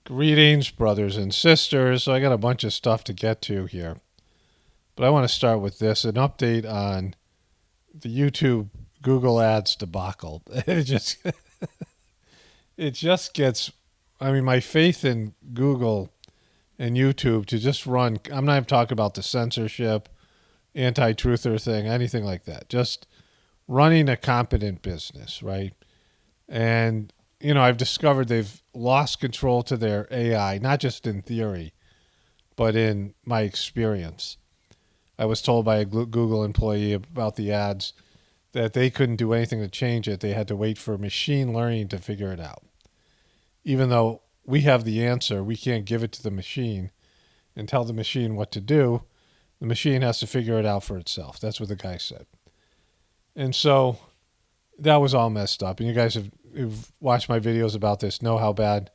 Greetings, brothers and sisters. So I got a bunch of stuff to get to here. But I want to start with this, an update on the YouTube Google Ads debacle. It just gets, my faith in Google and YouTube to just run, I'm not even talking about the censorship, anti-truther thing, anything like that. Just running a competent business, right? And I've discovered they've lost control to their AI, not just in theory, but in my experience. I was told by a Google employee about the ads that they couldn't do anything to change it. They had to wait for machine learning to figure it out. Even though we have the answer, we can't give it to the machine and tell the machine what to do. The machine has to figure it out for itself. That's what the guy said. And so that was all messed up. And you guys who've watched my videos about this know how bad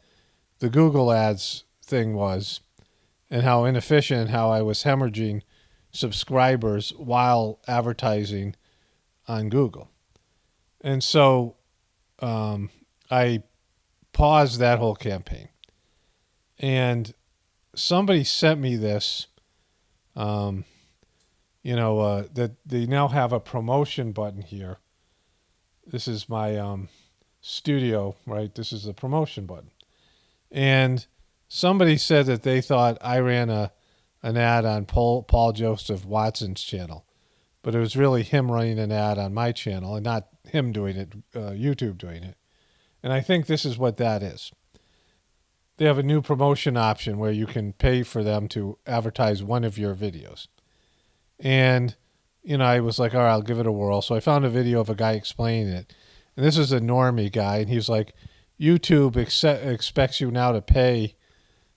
the Google ads thing was and how inefficient, how I was hemorrhaging subscribers while advertising on Google. And so I paused that whole campaign. And somebody sent me this, that they now have a promotion button here. This is my studio, right? This is the promotion button. And somebody said that they thought I ran an ad on Paul Joseph Watson's channel, but it was really him running an ad on my channel and not him doing it, YouTube doing it. And I think this is what that is. They have a new promotion option where you can pay for them to advertise one of your videos. And, I was like, all right, I'll give it a whirl. So I found a video of a guy explaining it. And this is a normie guy. And he's like, YouTube expects you now to pay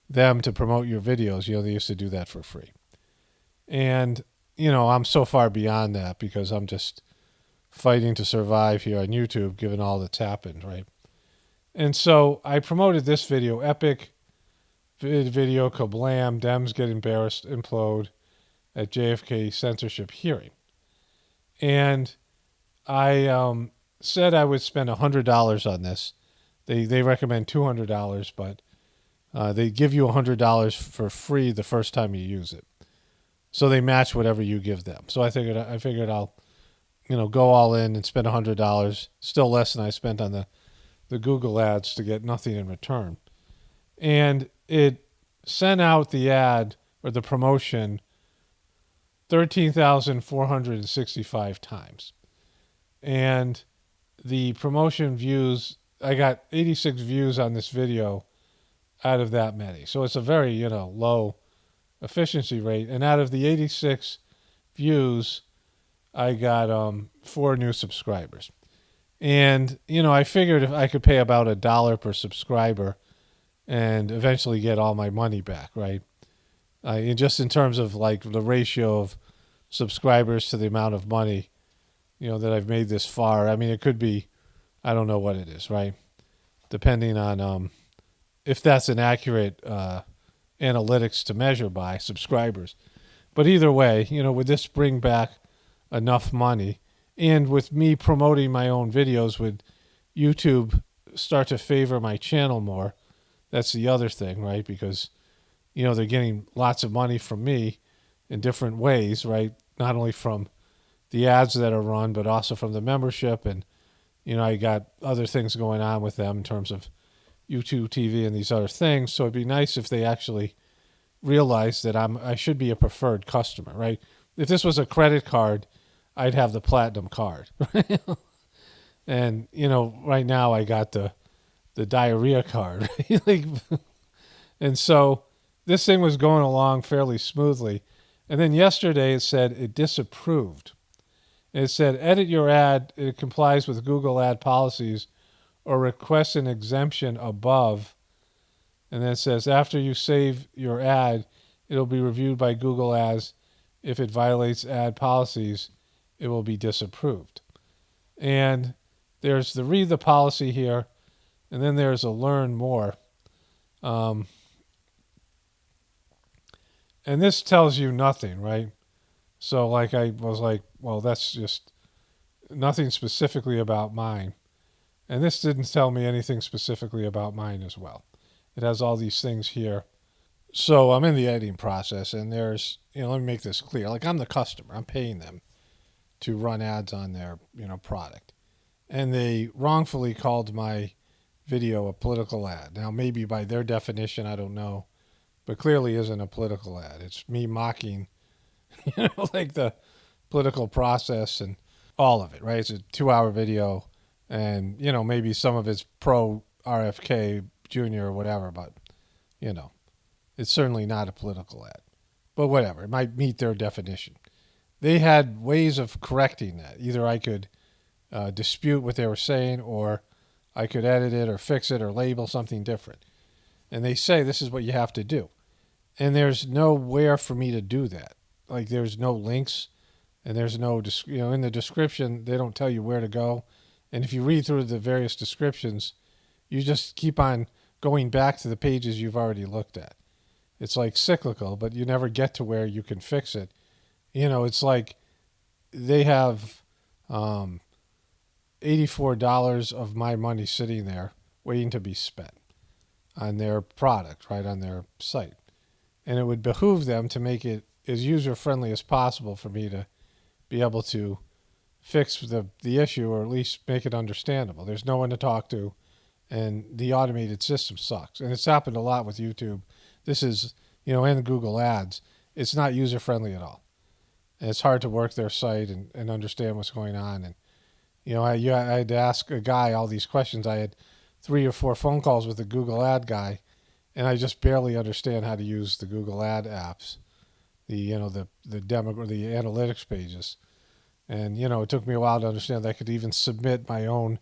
them to promote your videos. They used to do that for free. And, I'm so far beyond that because I'm just fighting to survive here on YouTube, given all that's happened, right? And so I promoted this video, epic video, kablam, Dems get embarrassed, implode at JFK censorship hearing. And I said I would spend $100 on this. They recommend $200, but they give you $100 for free the first time you use it. So they match whatever you give them. So I figured I'll, go all in and spend $100, still less than I spent on the Google ads to get nothing in return. And it sent out the ad or the promotion 13,465 times. And the promotion views, I got 86 views on this video out of that many. So it's a very, low efficiency rate. And out of the 86 views, I got 4 new subscribers. And, I figured if I could pay about $1 per subscriber and eventually get all my money back, right? Just in terms of like the ratio of subscribers to the amount of money, that I've made this far. It could be, I don't know what it is, right? Depending on if that's an accurate analytics to measure by subscribers. But either way, would this bring back enough money? And with me promoting my own videos, would YouTube start to favor my channel more? That's the other thing, right? Because, they're getting lots of money from me in different ways, right? Not only from the ads that are run, but also from the membership. And, I got other things going on with them in terms of YouTube TV and these other things. So it'd be nice if they actually realize that I should be a preferred customer, right? If this was a credit card, I'd have the platinum card. And, right now I got the diarrhea card. And so this thing was going along fairly smoothly. And then yesterday it said it disapproved. And it said, edit your ad. It complies with Google ad policies or request an exemption above. And then it says, after you save your ad, it'll be reviewed by Google Ads. If it violates ad policies, it will be disapproved. And there's the read the policy here, and then there's a learn more. And this tells you nothing, right? So like I was like, well, that's just nothing specifically about mine. And this didn't tell me anything specifically about mine as well. It has all these things here. So I'm in the editing process, and there's, let me make this clear. Like, I'm the customer. I'm paying them to run ads on their, product. And they wrongfully called my video a political ad. Now, maybe by their definition, I don't know, but clearly isn't a political ad. It's me mocking, like the political process and all of it, right? It's a 2-hour video, and, maybe some of it's pro RFK Jr. or whatever, but, it's certainly not a political ad. But whatever, it might meet their definition. They had ways of correcting that. Either I could dispute what they were saying, or I could edit it or fix it or label something different. And they say this is what you have to do. And there's nowhere for me to do that. Like, there's no links, and there's no, in the description, they don't tell you where to go. And if you read through the various descriptions, you just keep on going back to the pages you've already looked at. It's like cyclical, but you never get to where you can fix it. It's like they have $84 of my money sitting there waiting to be spent on their product, right, on their site. And it would behoove them to make it as user-friendly as possible for me to be able to fix the issue, or at least make it understandable. There's no one to talk to, and the automated system sucks. And it's happened a lot with YouTube. This is, and Google Ads. It's not user-friendly at all. And it's hard to work their site and understand what's going on. And, I had to ask a guy all these questions. I had 3 or 4 phone calls with the Google Ad guy, and I just barely understand how to use the Google Ad apps, the analytics pages. And, it took me a while to understand that I could even submit my own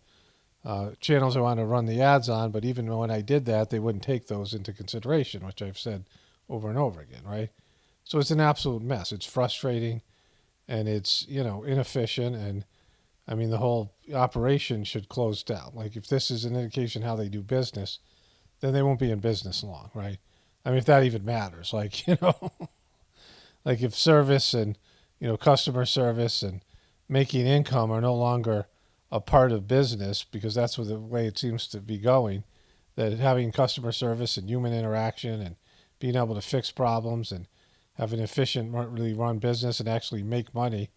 channels I want to run the ads on, but even when I did that, they wouldn't take those into consideration, which I've said over and over again, right? So it's an absolute mess. It's frustrating, and it's, inefficient, and I mean, the whole operation should close down. Like, if this is an indication how they do business, then they won't be in business long, right? I mean, if that even matters, like, like if service and, customer service and making income are no longer a part of business, because that's the way it seems to be going, that having customer service and human interaction and being able to fix problems and have an efficient, really run business and actually make money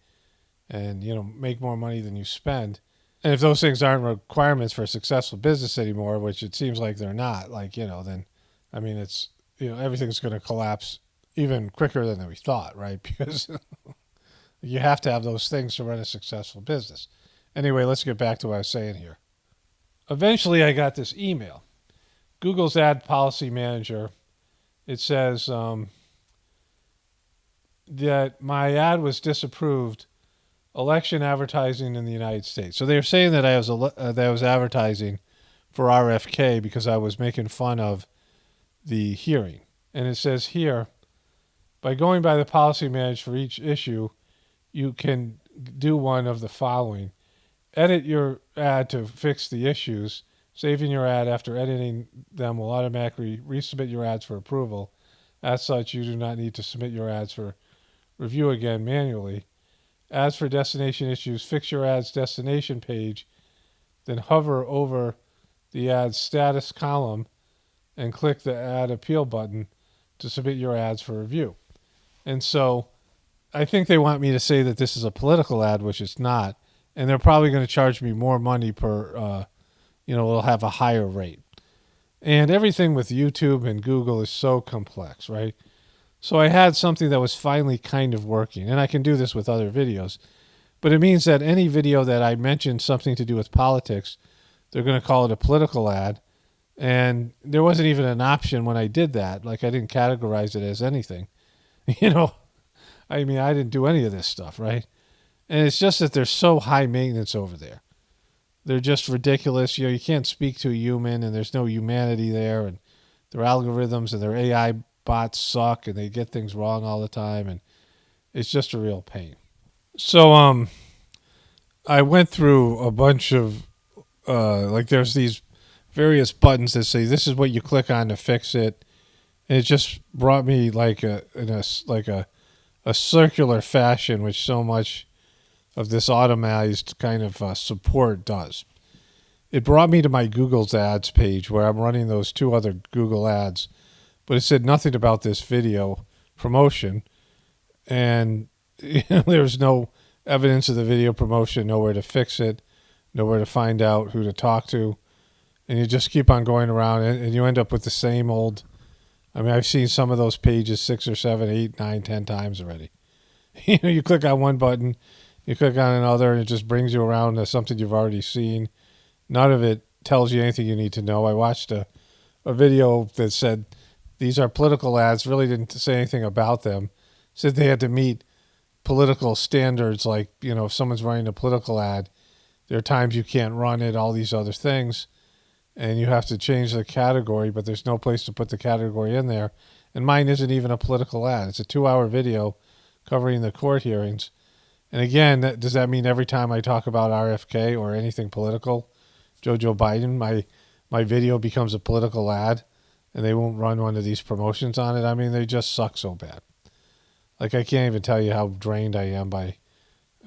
and, make more money than you spend. And if those things aren't requirements for a successful business anymore, which it seems like they're not, then, I mean, it's, everything's going to collapse even quicker than we thought, right? Because you have to have those things to run a successful business. Anyway, let's get back to what I was saying here. Eventually, I got this email. Google's ad policy manager, it says that my ad was disapproved, election advertising in the United States. So they're saying that I was advertising for RFK because I was making fun of the hearing. And it says here, by going by the policy manager for each issue, you can do one of the following. Edit your ad to fix the issues. Saving your ad after editing them will automatically resubmit your ads for approval. As such, you do not need to submit your ads for review again manually. As for destination issues, fix your ad's destination page, then hover over the ad's status column and click the Add Appeal button to submit your ads for review. And so I think they want me to say that this is a political ad, which it's not, and they're probably going to charge me more money per, it'll have a higher rate. And everything with YouTube and Google is so complex, right? So I had something that was finally kind of working, and I can do this with other videos. But it means that any video that I mentioned something to do with politics, they're going to call it a political ad. And there wasn't even an option when I did that. Like, I didn't categorize it as anything. I mean, I didn't do any of this stuff, right? And it's just that they're so high maintenance over there. They're just ridiculous. You can't speak to a human, and there's no humanity there. And their algorithms and their AI bots suck, and they get things wrong all the time, and it's just a real pain. So I went through a bunch of there's these various buttons that say this is what you click on to fix it, and it just brought me like a circular fashion, which so much of this automized kind of support does. it brought me to my Google's ads page where I'm running those 2 other Google ads, but it said nothing about this video promotion, and there's no evidence of the video promotion, nowhere to fix it, nowhere to find out who to talk to, and you just keep on going around, and you end up with the same old. I mean, I've seen some of those pages 6 or 7, 8, 9, 10 times already. You click on one button, you click on another, and it just brings you around to something you've already seen. None of it tells you anything you need to know. I watched a video that said these are political ads, really didn't say anything about them. Said they had to meet political standards, like, if someone's running a political ad, there are times you can't run it, all these other things, and you have to change the category, but there's no place to put the category in there. And mine isn't even a political ad. It's a 2-hour video covering the court hearings. And again, does that mean every time I talk about RFK or anything political, Joe Biden, my video becomes a political ad and they won't run one of these promotions on it? I mean, they just suck so bad. Like, I can't even tell you how drained I am by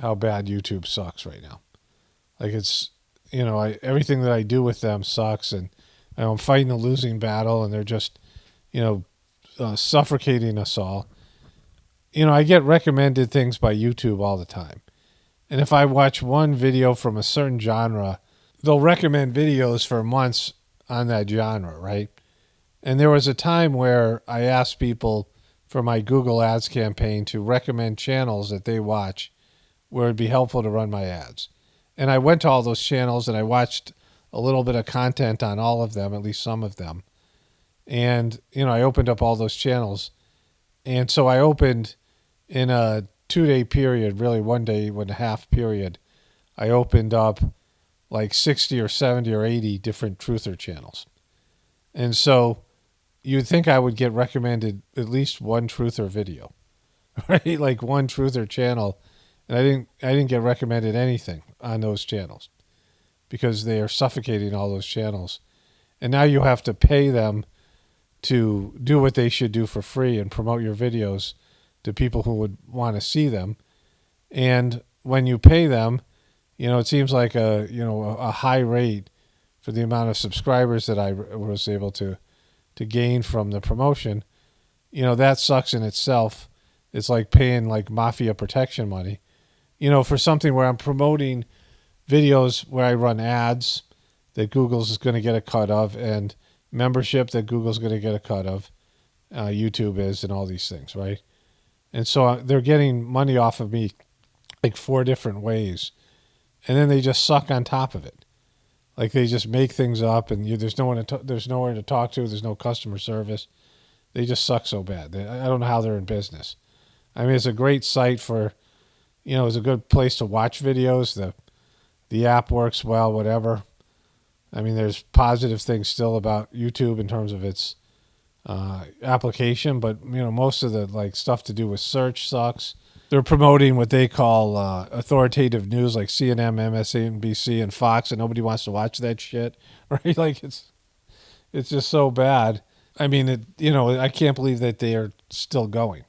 how bad YouTube sucks right now. Like, it's, everything that I do with them sucks, and I'm fighting a losing battle, and they're just, suffocating us all. I get recommended things by YouTube all the time. And if I watch one video from a certain genre, they'll recommend videos for months on that genre, right? And there was a time where I asked people for my Google Ads campaign to recommend channels that they watch where it'd be helpful to run my ads. And I went to all those channels and I watched a little bit of content on all of them, at least some of them. And, I opened up all those channels. And so I opened in a 2-day period, really 1 day, 1.5 period, I opened up like 60 or 70 or 80 different truther channels. And so you'd think I would get recommended at least one truther video, right? Like one truther channel. And I didn't get recommended anything on those channels because they are suffocating all those channels. And now you have to pay them to do what they should do for free and promote your videos to people who would want to see them. And when you pay them, it seems like a high rate for the amount of subscribers that I was able to gain from the promotion. That sucks in itself. It's like paying like mafia protection money, for something where I'm promoting videos where I run ads that Google's is going to get a cut of, and membership that Google's going to get a cut of, YouTube is, and all these things, right? And so they're getting money off of me like 4 different ways, and then they just suck on top of it. Like, they just make things up, and there's nowhere to talk to. There's no customer service. They just suck so bad. I don't know how they're in business. I mean, it's a great site for, it's a good place to watch videos. The app works well, whatever. I mean, there's positive things still about YouTube in terms of its application, but most of the stuff to do with search sucks. They're promoting what they call authoritative news, like CNN, MSNBC, and Fox, and nobody wants to watch that shit, right? Like, it's just so bad. I mean, I can't believe that they are still going.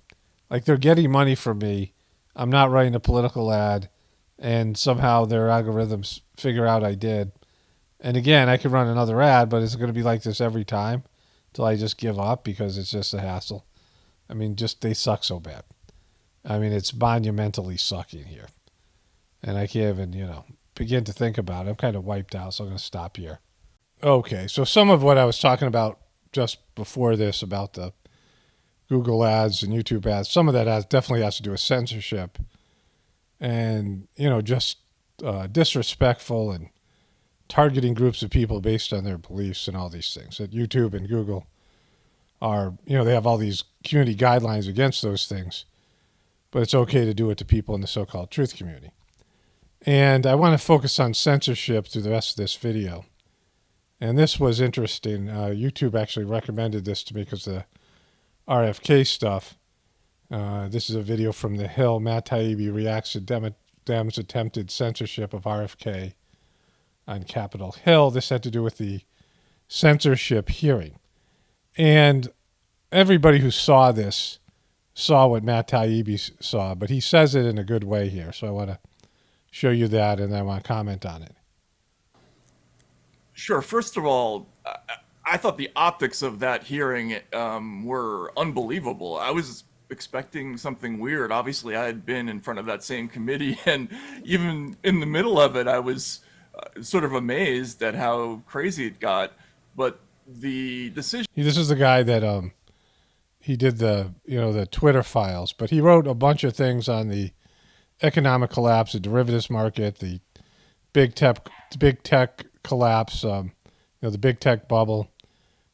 Like, they're getting money from me. I'm not writing a political ad, and somehow their algorithms figure out I did. And again, I could run another ad, but it's going to be like this every time until I just give up because it's just a hassle. I mean, they suck so bad. I mean, it's monumentally sucking here. And I can't even, begin to think about it. I'm kind of wiped out, so I'm going to stop here. Okay, so some of what I was talking about just before this about the Google ads and YouTube ads, some of that definitely has to do with censorship and, just disrespectful and targeting groups of people based on their beliefs and all these things. That YouTube and Google are, they have all these community guidelines against those things, but it's okay to do it to people in the so-called truth community. And I want to focus on censorship through the rest of this video. And this was interesting. YouTube actually recommended this to me because of the RFK stuff. This is a video from The Hill. Matt Taibbi reacts to Dems' attempted censorship of RFK on Capitol Hill. This had to do with the censorship hearing. And everybody who saw this saw what Matt Taibbi saw, but he says it in a good way here. So I want to show you that, and then I want to comment on it. Sure. First of all, I thought the optics of that hearing were unbelievable. I was expecting something weird. Obviously, I had been in front of that same committee, and even in the middle of it, I was sort of amazed at how crazy it got. But the decision This is the guy that he did the the Twitter files, but he wrote a bunch of things on the economic collapse, the derivatives market, the big tech collapse, the big tech bubble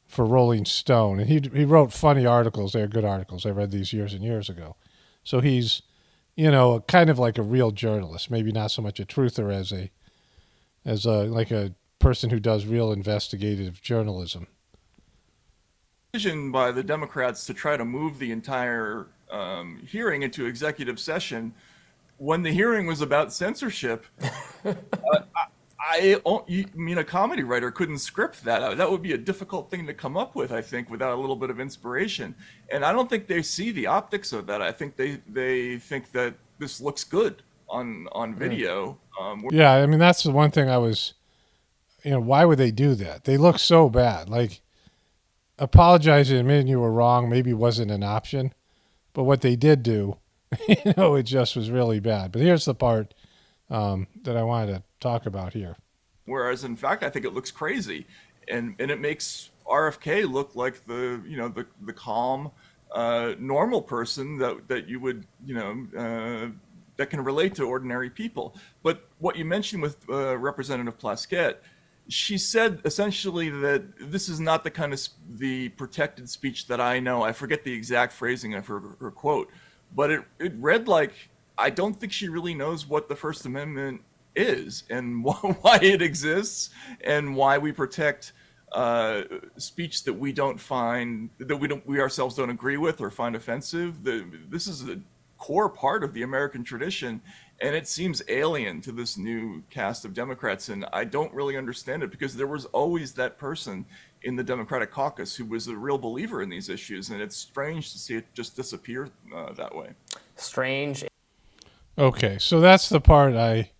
for Rolling Stone, and he wrote funny articles. They're good articles. I read these years and years ago. So he's kind of like a real journalist, maybe not so much a truther as a like a person who does real investigative journalism. by the Democrats to try to move the entire hearing into executive session, when the hearing was about censorship, you mean a comedy writer couldn't script that? That would be a difficult thing to come up with, I think, without a little bit of inspiration. And I don't think they see the optics of that. I think they think that this looks good on video. Yeah, I mean that's the one thing I was, why would they do that? They look so bad. Like apologizing, admitting you were wrong, maybe wasn't an option, but what they did do, it just was really bad. But here's the part that I wanted to talk about here. Whereas in fact, I think it looks crazy, and it makes RFK look like the calm, normal person that you would that can relate to ordinary people. But what you mentioned with Representative Plaskett, she said essentially that this is not the kind of the protected speech that I know. I forget the exact phrasing of her quote, but it read like I don't think she really knows what the First Amendment is and why it exists and why we protect speech that we ourselves don't agree with or find offensive. This is a core part of the American tradition, and it seems alien to this new cast of Democrats. And I don't really understand it because there was always that person in the Democratic caucus who was a real believer in these issues, and it's strange to see it just disappear that way. Strange. Okay, so that's the part I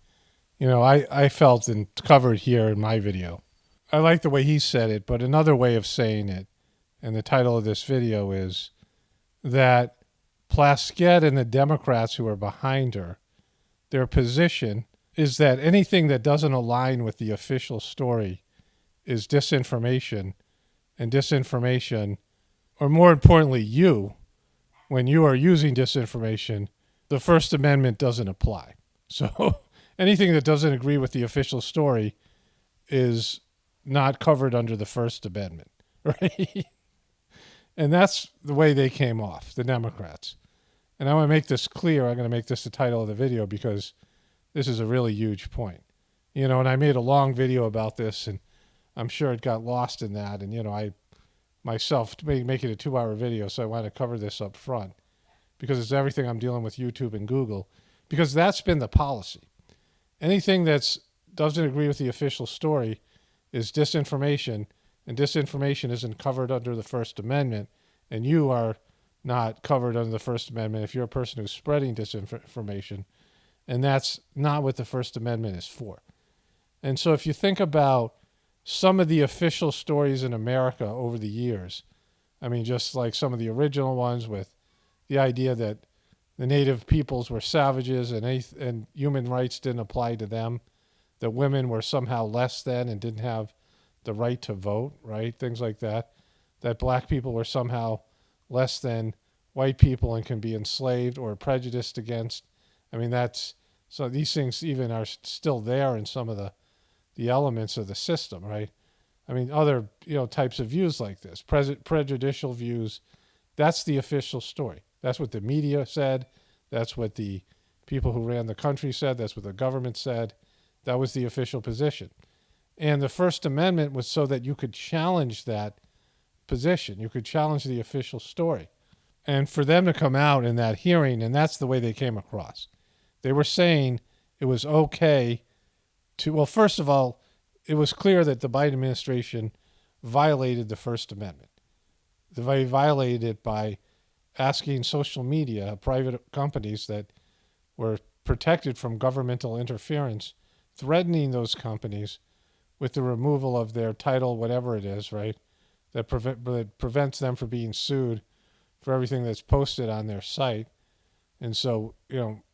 felt and covered here in my video. I like the way he said it, but another way of saying it, and the title of this video is that Plaskett and the Democrats who are behind her, their position is that anything that doesn't align with the official story is disinformation, and disinformation, or more importantly, when you are using disinformation, the First Amendment doesn't apply. So anything that doesn't agree with the official story is not covered under the First Amendment, right? And that's the way they came off, the Democrats. And I want to make this clear. I'm going to make this the title of the video because this is a really huge point. And I made a long video about this, and I'm sure it got lost in that. And, I myself make it a 2-hour video, so I want to cover this up front because it's everything I'm dealing with YouTube and Google, because that's been the policy. Anything that doesn't agree with the official story is disinformation, and disinformation isn't covered under the First Amendment, and you are not covered under the First Amendment if you're a person who's spreading disinformation, and that's not what the First Amendment is for. And so if you think about some of the official stories in America over the years, I mean, just like some of the original ones with the idea that the native peoples were savages and human rights didn't apply to them, that women were somehow less than and didn't have the right to vote, right? Things like that. That black people were somehow less than white people and can be enslaved or prejudiced against. I mean, so these things even are still there in some of the elements of the system, right? I mean, other types of views like this, prejudicial views, that's the official story. That's what the media said. That's what the people who ran the country said. That's what the government said. That was the official position. And the First Amendment was so that you could challenge that position. You could challenge the official story. And for them to come out in that hearing, and that's the way they came across. They were saying it was okay well, first of all, it was clear that the Biden administration violated the First Amendment. They violated it by asking social media, private companies that were protected from governmental interference, threatening those companies with the removal of their title, whatever it is, right? That prevents them from being sued for everything that's posted on their site. And so,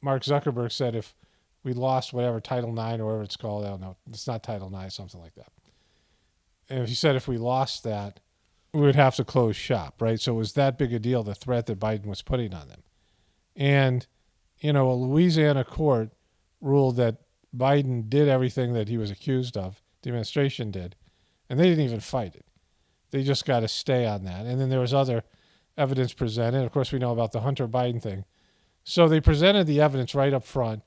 Mark Zuckerberg said if we lost whatever Title IX or whatever it's called, I don't know, it's not Title IX, something like that. And he said if we lost that, we would have to close shop, right? So it was that big a deal, the threat that Biden was putting on them. And, a Louisiana court ruled that Biden did everything that he was accused of, the administration did, and they didn't even fight it. They just got to stay on that. And then there was other evidence presented. Of course, we know about the Hunter Biden thing. So they presented the evidence right up front,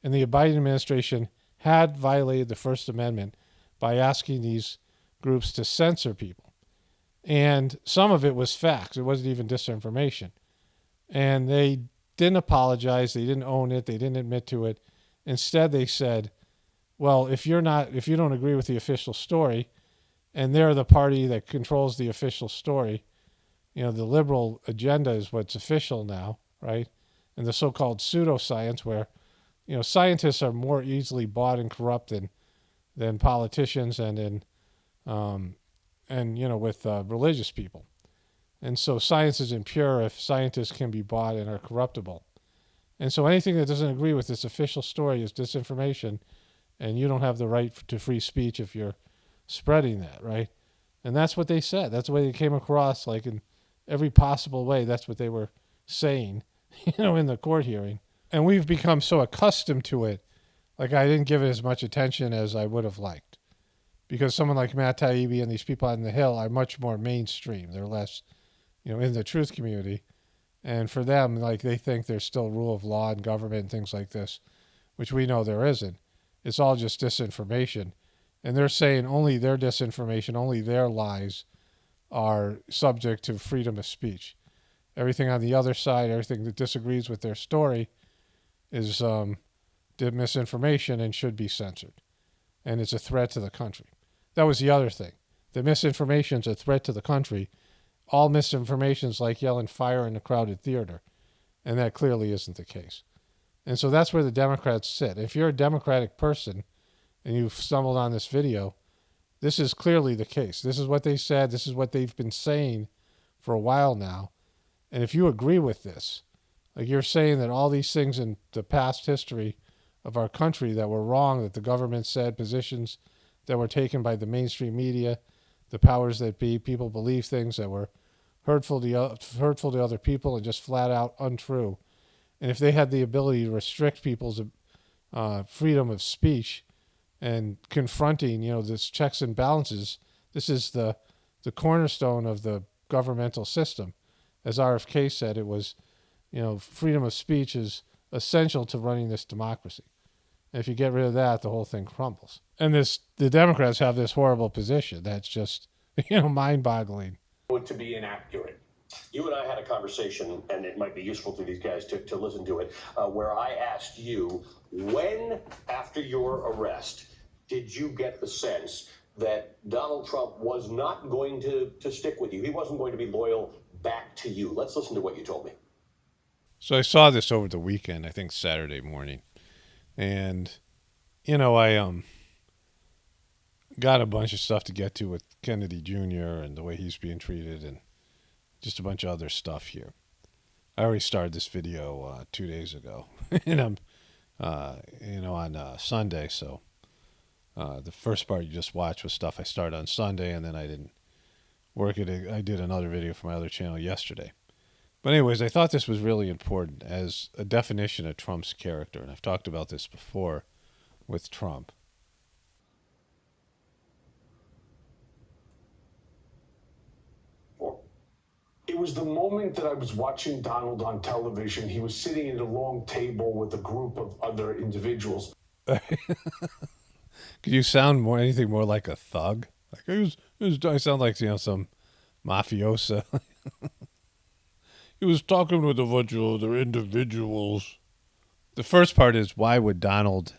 and the Biden administration had violated the First Amendment by asking these groups to censor people. And some of it was facts. It wasn't even disinformation. And they didn't apologize. They didn't own it. They didn't admit to it. Instead, they said, well, if you don't agree with the official story, and they're the party that controls the official story, the liberal agenda is what's official now, right? And the so-called pseudoscience where, scientists are more easily bought and corrupt than politicians and with religious people. And so science is impure if scientists can be bought and are corruptible. And so anything that doesn't agree with this official story is disinformation, and you don't have the right to free speech if you're spreading that, right? And that's what they said. That's the way they came across, like in every possible way. That's what they were saying, in the court hearing. And we've become so accustomed to it, like I didn't give it as much attention as I would have liked. Because someone like Matt Taibbi and these people on the Hill are much more mainstream. They're less, in the truth community. And for them, like they think there's still rule of law and government and things like this, which we know there isn't. It's all just disinformation. And they're saying only their disinformation, only their lies are subject to freedom of speech. Everything on the other side, everything that disagrees with their story is misinformation and should be censored. And it's a threat to the country. That was the other thing. The misinformation is a threat to the country. All misinformation is like yelling fire in a crowded theater. And that clearly isn't the case. And so that's where the Democrats sit. If you're a Democratic person and you've stumbled on this video, this is clearly the case. This is what they said. This is what they've been saying for a while now. And if you agree with this, like you're saying that all these things in the past history of our country that were wrong, that the government said, positions that were taken by the mainstream media, the powers that be, people believe things that were hurtful to other people and just flat out untrue. And if they had the ability to restrict people's freedom of speech and confronting, this checks and balances, this is the cornerstone of the governmental system. As RFK said, it was, freedom of speech is essential to running this democracy. And if you get rid of that, the whole thing crumbles. And the Democrats have this horrible position that's just, mind-boggling. To be inaccurate. You and I had a conversation, and it might be useful to these guys to listen to it, where I asked you, when, after your arrest, did you get the sense that Donald Trump was not going to stick with you? He wasn't going to be loyal back to you. Let's listen to what you told me. So I saw this over the weekend, I think Saturday morning. And, I got a bunch of stuff to get to with Kennedy Jr. and the way he's being treated and just a bunch of other stuff here. I already started this video 2 days ago, and I'm, on Sunday. So the first part you just watched was stuff I started on Sunday, and then I didn't work it. I did another video for my other channel yesterday. But anyways, I thought this was really important as a definition of Trump's character, and I've talked about this before with Trump. It was the moment that I was watching Donald on television. He was sitting at a long table with a group of other individuals. Could you sound anything more like a thug? Like I sound like some mafiosa. He was talking with a bunch of other individuals. The first part is, why would Donald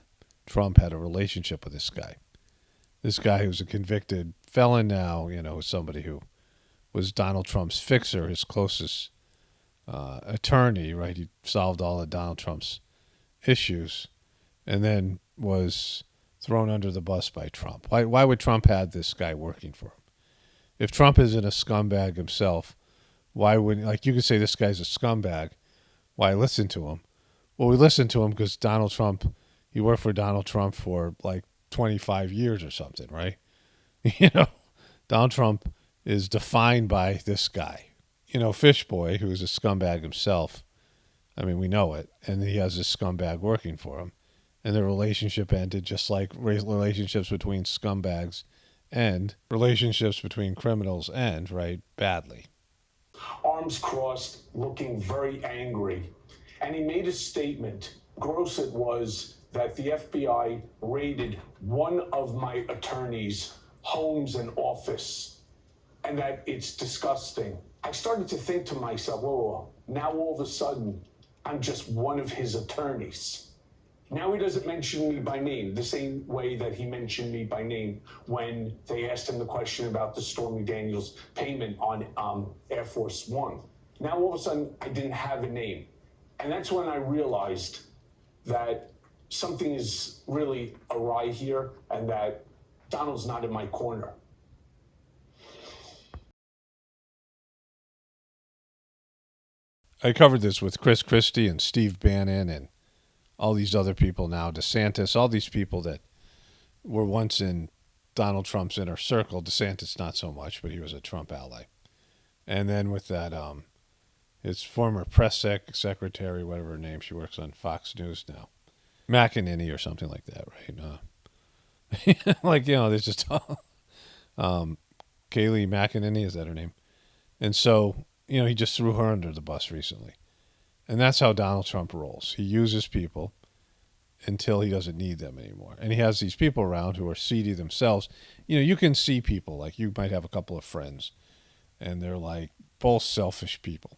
Trump have a relationship with this guy? This guy who's a convicted felon now, somebody who was Donald Trump's fixer, his closest attorney, right? He solved all of Donald Trump's issues, and then was thrown under the bus by Trump. Why would Trump have this guy working for him? If Trump isn't a scumbag himself, why wouldn't, like, you could say this guy's a scumbag. Why listen to him? Well, we listen to him because Donald Trump, he worked for Donald Trump for like 25 years or something, right? You know, Donald Trump is defined by this guy. You know, Fish Boy, who's a scumbag himself, I mean, we know it, and he has this scumbag working for him. And their relationship ended just like relationships between scumbags end, relationships between criminals end, right, badly. Arms crossed, looking very angry. And he made a statement, gross it was, that the FBI raided one of my attorneys' homes and office, and that it's disgusting. I started to think to myself, whoa, now all of a sudden, I'm just one of his attorneys. Now he doesn't mention me by name, the same way that he mentioned me by name when they asked him the question about the Stormy Daniels payment on Air Force One. Now all of a sudden, I didn't have a name. And that's when I realized that something is really awry here and that Donald's not in my corner. I covered this with Chris Christie and Steve Bannon and all these other people now, DeSantis, all these people that were once in Donald Trump's inner circle. DeSantis not so much, but he was a Trump ally. And then with that, his former press secretary, whatever her name, she works on Fox News now, McEnany or something like that, right? Like, you know, there's just Kayleigh McEnany, is that her name? And so, you know, he just threw her under the bus recently. And that's how Donald Trump rolls. He uses people until he doesn't need them anymore. And he has these people around who are seedy themselves. You know, you can see people, like you might have a couple of friends, and they're like both selfish people.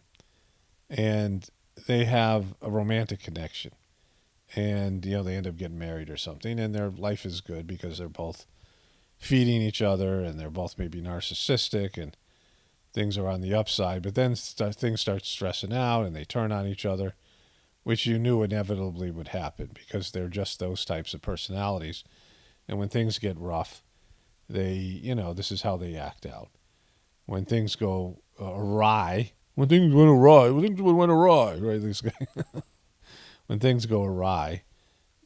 And they have a romantic connection. And, you know, they end up getting married or something, and their life is good because they're both feeding each other, and they're both maybe narcissistic, and things are on the upside. But then things start stressing out, and they turn on each other, which you knew inevitably would happen because they're just those types of personalities. And when things get rough, they, you know, this is how they act out. When things go awry, right? This guy. When things go awry,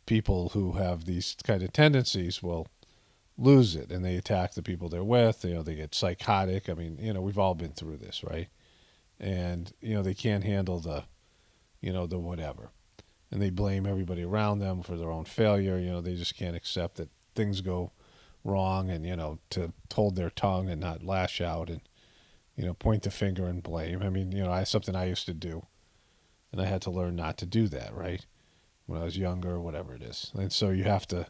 people who have these kind of tendencies will lose it, and they attack the people they're with. You know, they get psychotic. I mean, you know, we've all been through this, right? And, you know, they can't handle the, you know, the whatever. And they blame everybody around them for their own failure. You know, they just can't accept that things go wrong, and, you know, to hold their tongue and not lash out and, you know, point the finger and blame. I mean, you know, something I used to do, and I had to learn not to do that, right? When I was younger or whatever it is. And so you have to,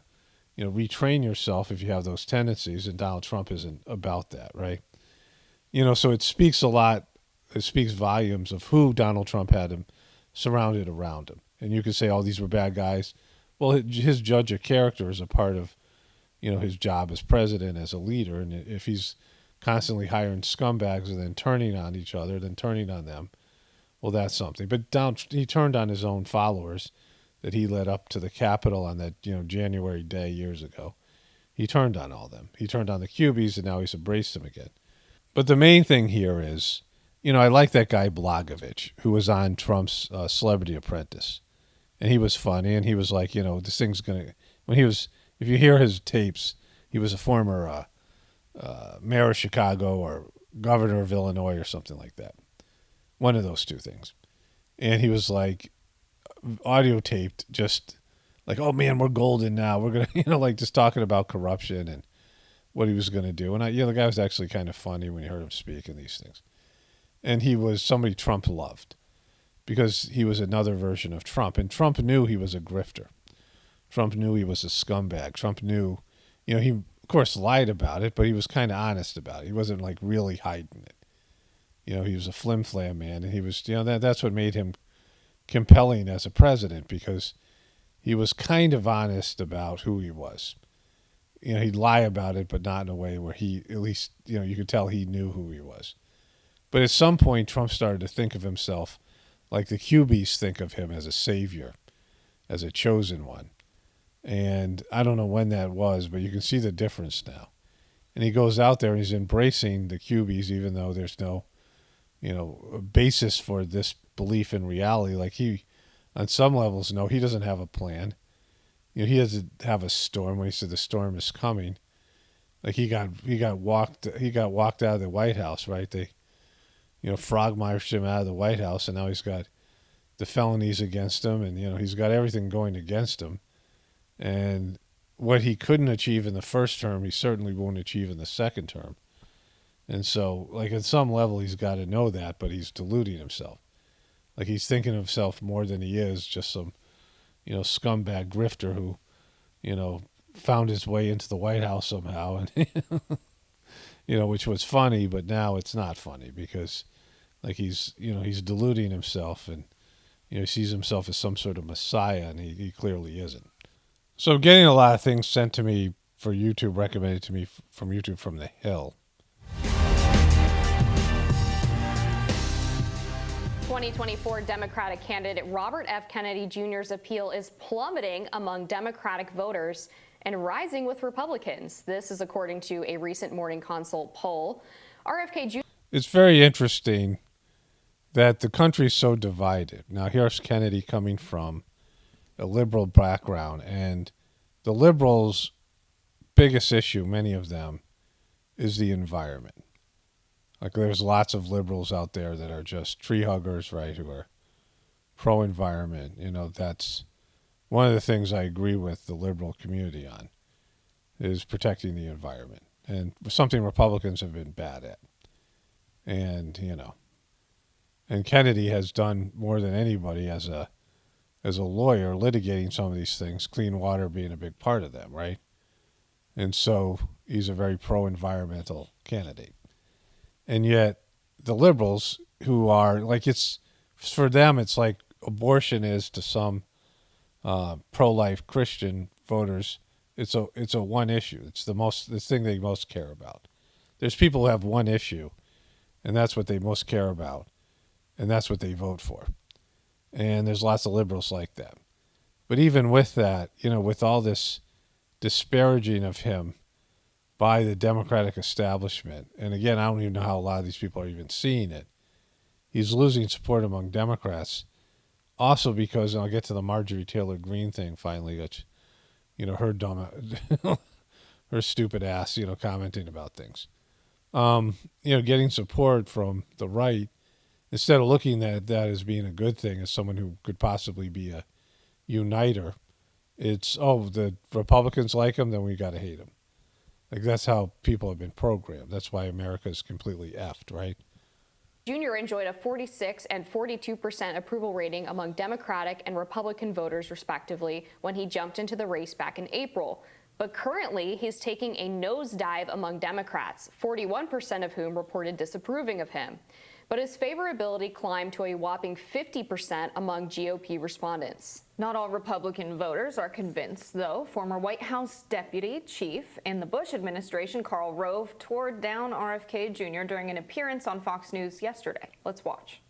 you know, retrain yourself if you have those tendencies, and Donald Trump isn't about that, right? You know, so it speaks a lot, it speaks volumes of who Donald Trump had him surrounded around him. And you could say, oh, these were bad guys. Well, his judge of character is a part of, you know, his job as president, as a leader. And if he's constantly hiring scumbags and then turning on each other, then turning on them, well, that's something. But he turned on his own followers that he led up to the Capitol on that, you know, January day years ago. He turned on all them. He turned on the Cubies, and now he's embraced them again. But the main thing here is, you know, I like that guy Blagojevich, who was on Trump's Celebrity Apprentice. And he was funny, and he was like, you know, this thing's going to, when he was, if you hear his tapes, he was a former mayor of Chicago or governor of Illinois or something like that. One of those two things. And he was like, audio taped, just like, oh man, we're golden now. We're going to, you know, like just talking about corruption and what he was going to do. And you know, the guy was actually kind of funny when you heard him speak and these things. And he was somebody Trump loved because he was another version of Trump. And Trump knew he was a grifter. Trump knew he was a scumbag. Trump knew, you know, he of course lied about it, but he was kind of honest about it. He wasn't like really hiding it. You know, he was a flim-flam man, and he was, you know, that's what made him compelling as a president, because he was kind of honest about who he was. You know, he'd lie about it, but not in a way where he, at least, you know, you could tell he knew who he was. But at some point, Trump started to think of himself like the Cubies think of him, as a savior, as a chosen one. And I don't know when that was, but you can see the difference now. And he goes out there and he's embracing the Cubies, even though there's no, basis for this belief in reality. Like he, on some levels, no, he doesn't have a plan. He doesn't have a storm. When he said the storm is coming, like he got walked out of the White House, right? They, frog marched him out of the White House, and now he's got the felonies against him, and he's got everything going against him. And what he couldn't achieve in the first term, he certainly won't achieve in the second term. And so, like, at some level, he's got to know that, but he's deluding himself. Like, he's thinking of himself more than he is, just some, scumbag grifter who, found his way into the White House somehow. And, which was funny, but now it's not funny because, like, he's deluding himself and, he sees himself as some sort of messiah, and he clearly isn't. So I'm getting a lot of things sent to me for YouTube, recommended to me from YouTube from the Hill. 2024 Democratic candidate Robert F. Kennedy Jr.'s appeal is plummeting among Democratic voters and rising with Republicans. This is according to a recent Morning Consult poll. RFK Jr. It's very interesting that the country's so divided. Now, here's Kennedy coming from a liberal background, and the liberals' biggest issue, many of them, is the environment. Like, there's lots of liberals out there that are just tree huggers, right, who are pro-environment. That's one of the things I agree with the liberal community on, is protecting the environment, and something Republicans have been bad at. And, and Kennedy has done more than anybody as a lawyer litigating some of these things, clean water being a big part of them, right? And so he's a very pro-environmental candidate. And yet the liberals, who are like, it's for them, it's like abortion is to some pro-life Christian voters. It's a one issue. It's the thing they most care about. There's people who have one issue, and that's what they most care about, and that's what they vote for. And there's lots of liberals like that. But even with that, with all this disparaging of him by the Democratic establishment, and again, I don't even know how a lot of these people are even seeing it, he's losing support among Democrats. Also because, and I'll get to the Marjorie Taylor Greene thing finally, which, her dumb, her stupid ass, commenting about things. Getting support from the right, instead of looking at that as being a good thing, as someone who could possibly be a uniter, it's, the Republicans like him, then we got to hate him. Like, that's how people have been programmed. That's why America is completely effed, right? Jr. enjoyed a 46% and 42% approval rating among Democratic and Republican voters, respectively, when he jumped into the race back in April. But currently, he's taking a nosedive among Democrats, 41% of whom reported disapproving of him. But his favorability climbed to a whopping 50% among GOP respondents. Not all Republican voters are convinced, though. Former White House deputy chief in the Bush administration, Karl Rove, tore down RFK Jr. during an appearance on Fox News yesterday. Let's watch.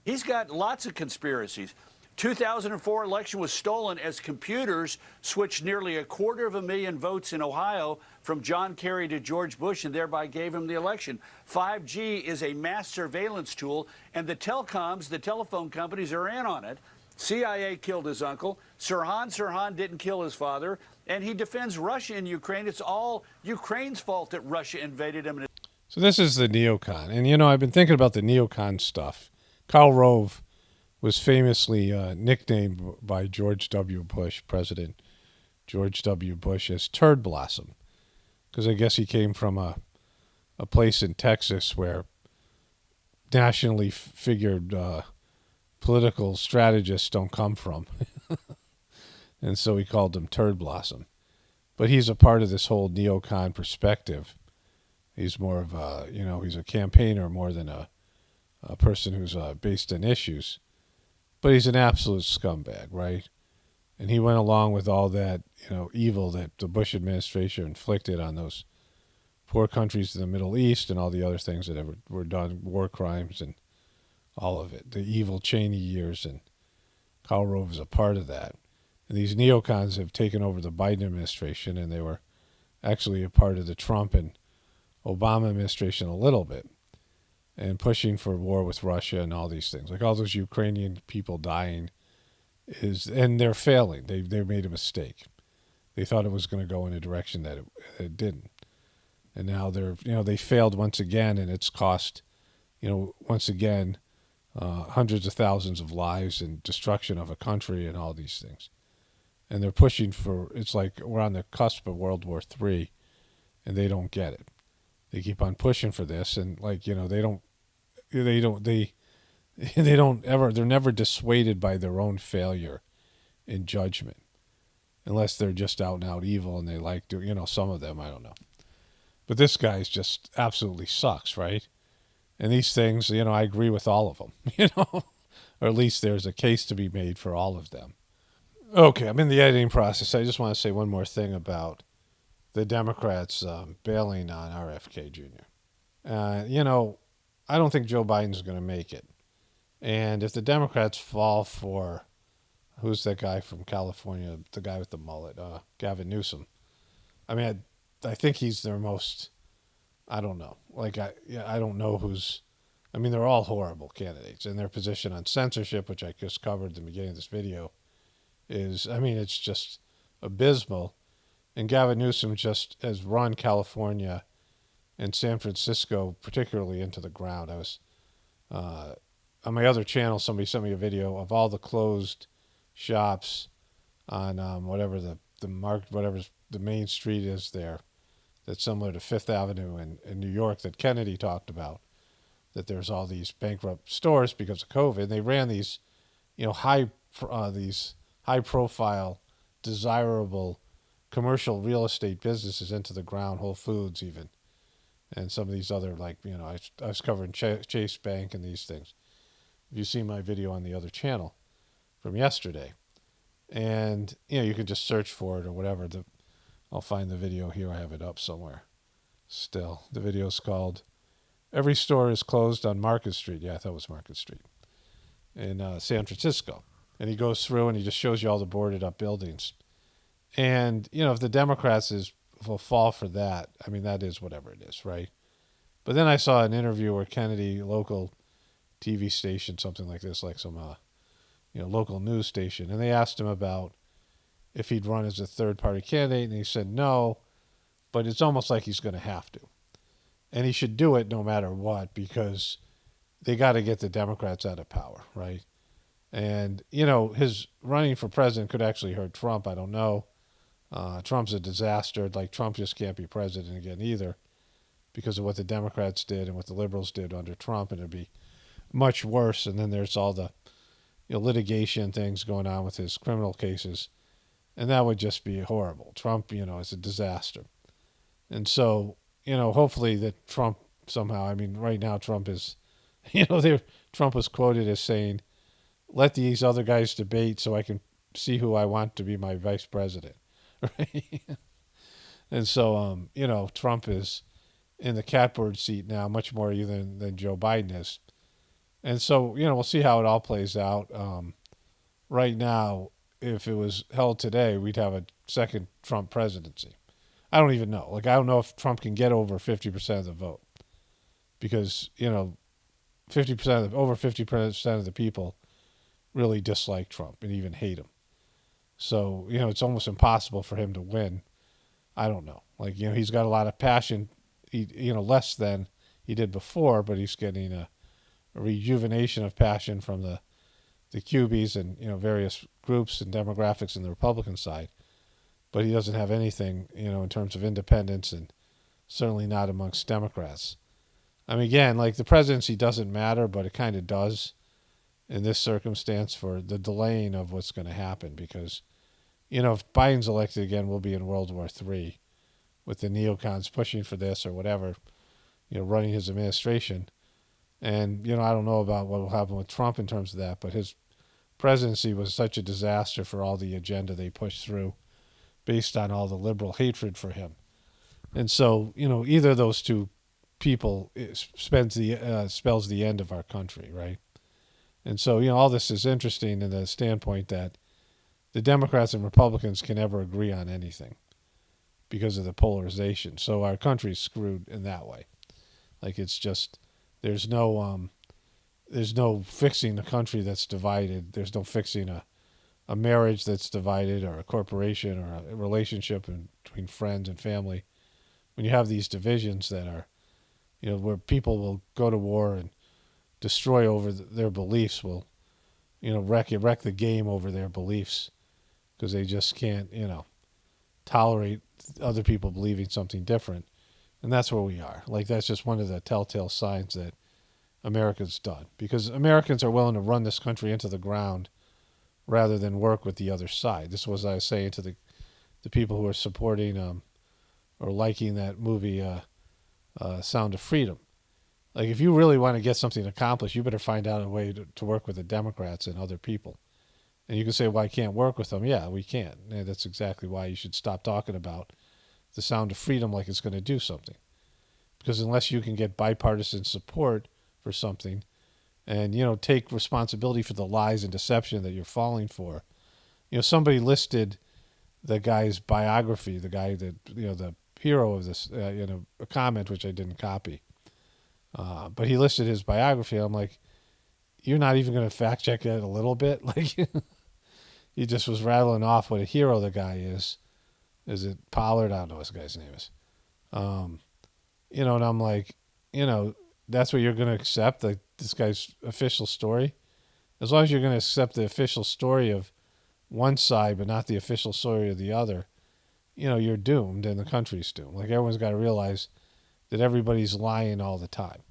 He's got lots of conspiracies. 2004 election was stolen as computers switched nearly 250,000 votes in Ohio from John Kerry to George Bush and thereby gave him the election. 5G is a mass surveillance tool, and the telecoms, the telephone companies, are in on it. CIA killed his uncle. Sirhan didn't kill his father, and he defends Russia and Ukraine. It's all Ukraine's fault that Russia invaded him. So this is the neocon. And, I've been thinking about the neocon stuff. Karl Rove was famously nicknamed by George W. Bush, President George W. Bush, as Turd Blossom, because I guess he came from a place in Texas where nationally figured political strategists don't come from. And so he called him Turd Blossom. But he's a part of this whole neocon perspective. He's more of a, he's a campaigner more than a person who's based in issues. But he's an absolute scumbag, right? And he went along with all that, evil that the Bush administration inflicted on those poor countries in the Middle East and all the other things that were done, war crimes and all of it, the evil Cheney years, and Karl Rove is a part of that. And these neocons have taken over the Biden administration, and they were actually a part of the Trump and Obama administration a little bit, and pushing for war with Russia and all these things. Like all those Ukrainian people dying and they're failing. They made a mistake. They thought it was going to go in a direction that it didn't. And now they failed once again, and it's cost, once again, hundreds of thousands of lives and destruction of a country and all these things. And they're pushing it's like we're on the cusp of World War III, and they don't get it. They keep on pushing for this, and they're never dissuaded by their own failure in judgment, unless they're just out and out evil and they like to, some of them, I don't know. But this guy's just absolutely sucks, right? And these things, I agree with all of them, or at least there's a case to be made for all of them. Okay, I'm in the editing process. I just want to say one more thing about the Democrats bailing on RFK Jr. I don't think Joe Biden's going to make it. And if the Democrats fall for, who's that guy from California, the guy with the mullet, Gavin Newsom. I mean, I think he's their most, I don't know. I don't know they're all horrible candidates. And their position on censorship, which I just covered at the beginning of this video, it's just abysmal. And Gavin Newsom just has run California and San Francisco particularly into the ground. I was on my other channel, somebody sent me a video of all the closed shops on whatever the main street is there, that's similar to Fifth Avenue in New York that Kennedy talked about, that there's all these bankrupt stores because of COVID. They ran these, these high-profile, desirable commercial real estate businesses into the ground, Whole Foods even, and some of these other, I was covering Chase Bank and these things. If you see my video on the other channel from yesterday, and you can just search for it or whatever. I'll find the video here. I have it up somewhere. Still, the video's called "Every Store is Closed on Market Street." Yeah, I thought it was Market Street in San Francisco. And he goes through and he just shows you all the boarded up buildings. And if the Democrats will fall for that, that is whatever it is, right? But then I saw an interview where Kennedy, local TV station, something like this, like some local news station, and they asked him about if he'd run as a third-party candidate, and he said no, but it's almost like he's going to have to. And he should do it no matter what, because they got to get the Democrats out of power, right? And, his running for president could actually hurt Trump. I don't know. Trump's a disaster. Trump just can't be president again either because of what the Democrats did and what the liberals did under Trump, and it'd be much worse. And then there's all the litigation things going on with his criminal cases, and that would just be horrible. Trump, is a disaster. And so, hopefully that Trump somehow, right now Trump is, Trump was quoted as saying, "Let these other guys debate so I can see who I want to be my vice president." Right? And so, Trump is in the catbird seat now, much more even than Joe Biden is. And so, we'll see how it all plays out. Right now, if it was held today, we'd have a second Trump presidency. I don't even know. I don't know if Trump can get over 50% of the vote, because, over 50% of the people really dislike Trump and even hate him. So, it's almost impossible for him to win. I don't know. He's got a lot of passion, less than he did before, but he's getting a rejuvenation of passion from the QBs and, various groups and demographics in the Republican side. But he doesn't have anything, in terms of independence, and certainly not amongst Democrats. Again, the presidency doesn't matter, but it kind of does in this circumstance for the delaying of what's going to happen, because, if Biden's elected again, we'll be in World War III with the neocons pushing for this or whatever, running his administration. And, I don't know about what will happen with Trump in terms of that, but his presidency was such a disaster for all the agenda they pushed through based on all the liberal hatred for him. And so, either of those two people spells the end of our country, right? And so, all this is interesting in the standpoint that, the Democrats and Republicans can never agree on anything because of the polarization. So our country's screwed in that way. Like, it's just, there's no fixing the country that's divided. There's no fixing a marriage that's divided, or a corporation, or a relationship between friends and family. When you have these divisions that are, where people will go to war and destroy over their beliefs, will, wreck the game over their beliefs, because they just can't, tolerate other people believing something different. And that's where we are. Like, that's just one of the telltale signs that America's done, because Americans are willing to run this country into the ground rather than work with the other side. This was, I was saying to the people who are supporting or liking that movie Sound of Freedom. Like, if you really want to get something accomplished, you better find out a way to work with the Democrats and other people. And you can say, well, I can't work with them. Yeah, we can. And that's exactly why you should stop talking about the Sound of Freedom like it's going to do something. Because unless you can get bipartisan support for something and, take responsibility for the lies and deception that you're falling for. Somebody listed the guy's biography, the guy that, the hero of this, a comment which I didn't copy. But he listed his biography. I'm like, you're not even going to fact check that a little bit? Like, he just was rattling off what a hero the guy is. Is it Pollard? I don't know what this guy's name is. And I'm like, that's what you're going to accept, like this guy's official story? As long as you're going to accept the official story of one side but not the official story of the other, you're doomed, and the country's doomed. Like, everyone's got to realize that everybody's lying all the time.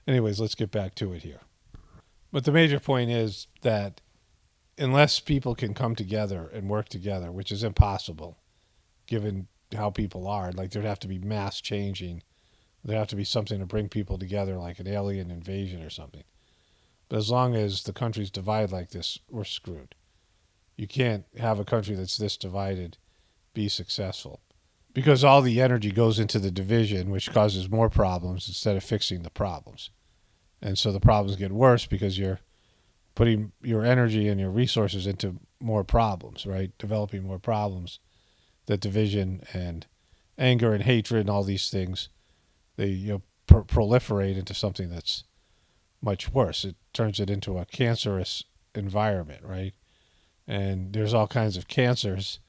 Anyways, let's get back to it here. But the major point is that unless people can come together and work together, which is impossible given how people are, like, there'd have to be mass changing. There'd have to be something to bring people together, like an alien invasion or something. But as long as the country's divided like this, we're screwed. You can't have a country that's this divided be successful, because all the energy goes into the division, which causes more problems instead of fixing the problems. And so the problems get worse because you're putting your energy and your resources into more problems, right? Developing more problems. That division and anger and hatred and all these things, they proliferate into something that's much worse. It turns it into a cancerous environment, right? And there's all kinds of cancers,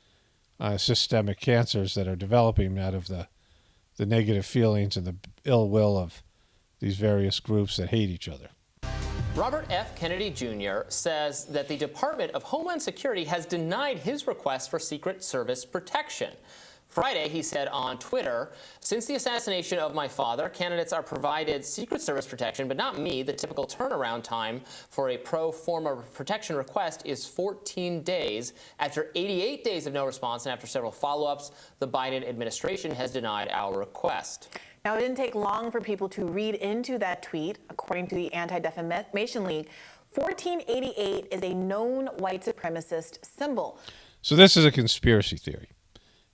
systemic cancers that are developing out of the negative feelings and the ill will of these various groups that hate each other. Robert F. Kennedy Jr. says that the Department of Homeland Security has denied his request for Secret Service protection. Friday, he said on Twitter, "Since the assassination of my father, candidates are provided Secret Service protection, but not me. The typical turnaround time for a pro forma protection request is 14 days. After 88 days of no response and after several follow-ups, the Biden administration has denied our request." Now, it didn't take long for people to read into that tweet. According to the Anti-Defamation League, 1488 is a known white supremacist symbol. So this is a conspiracy theory.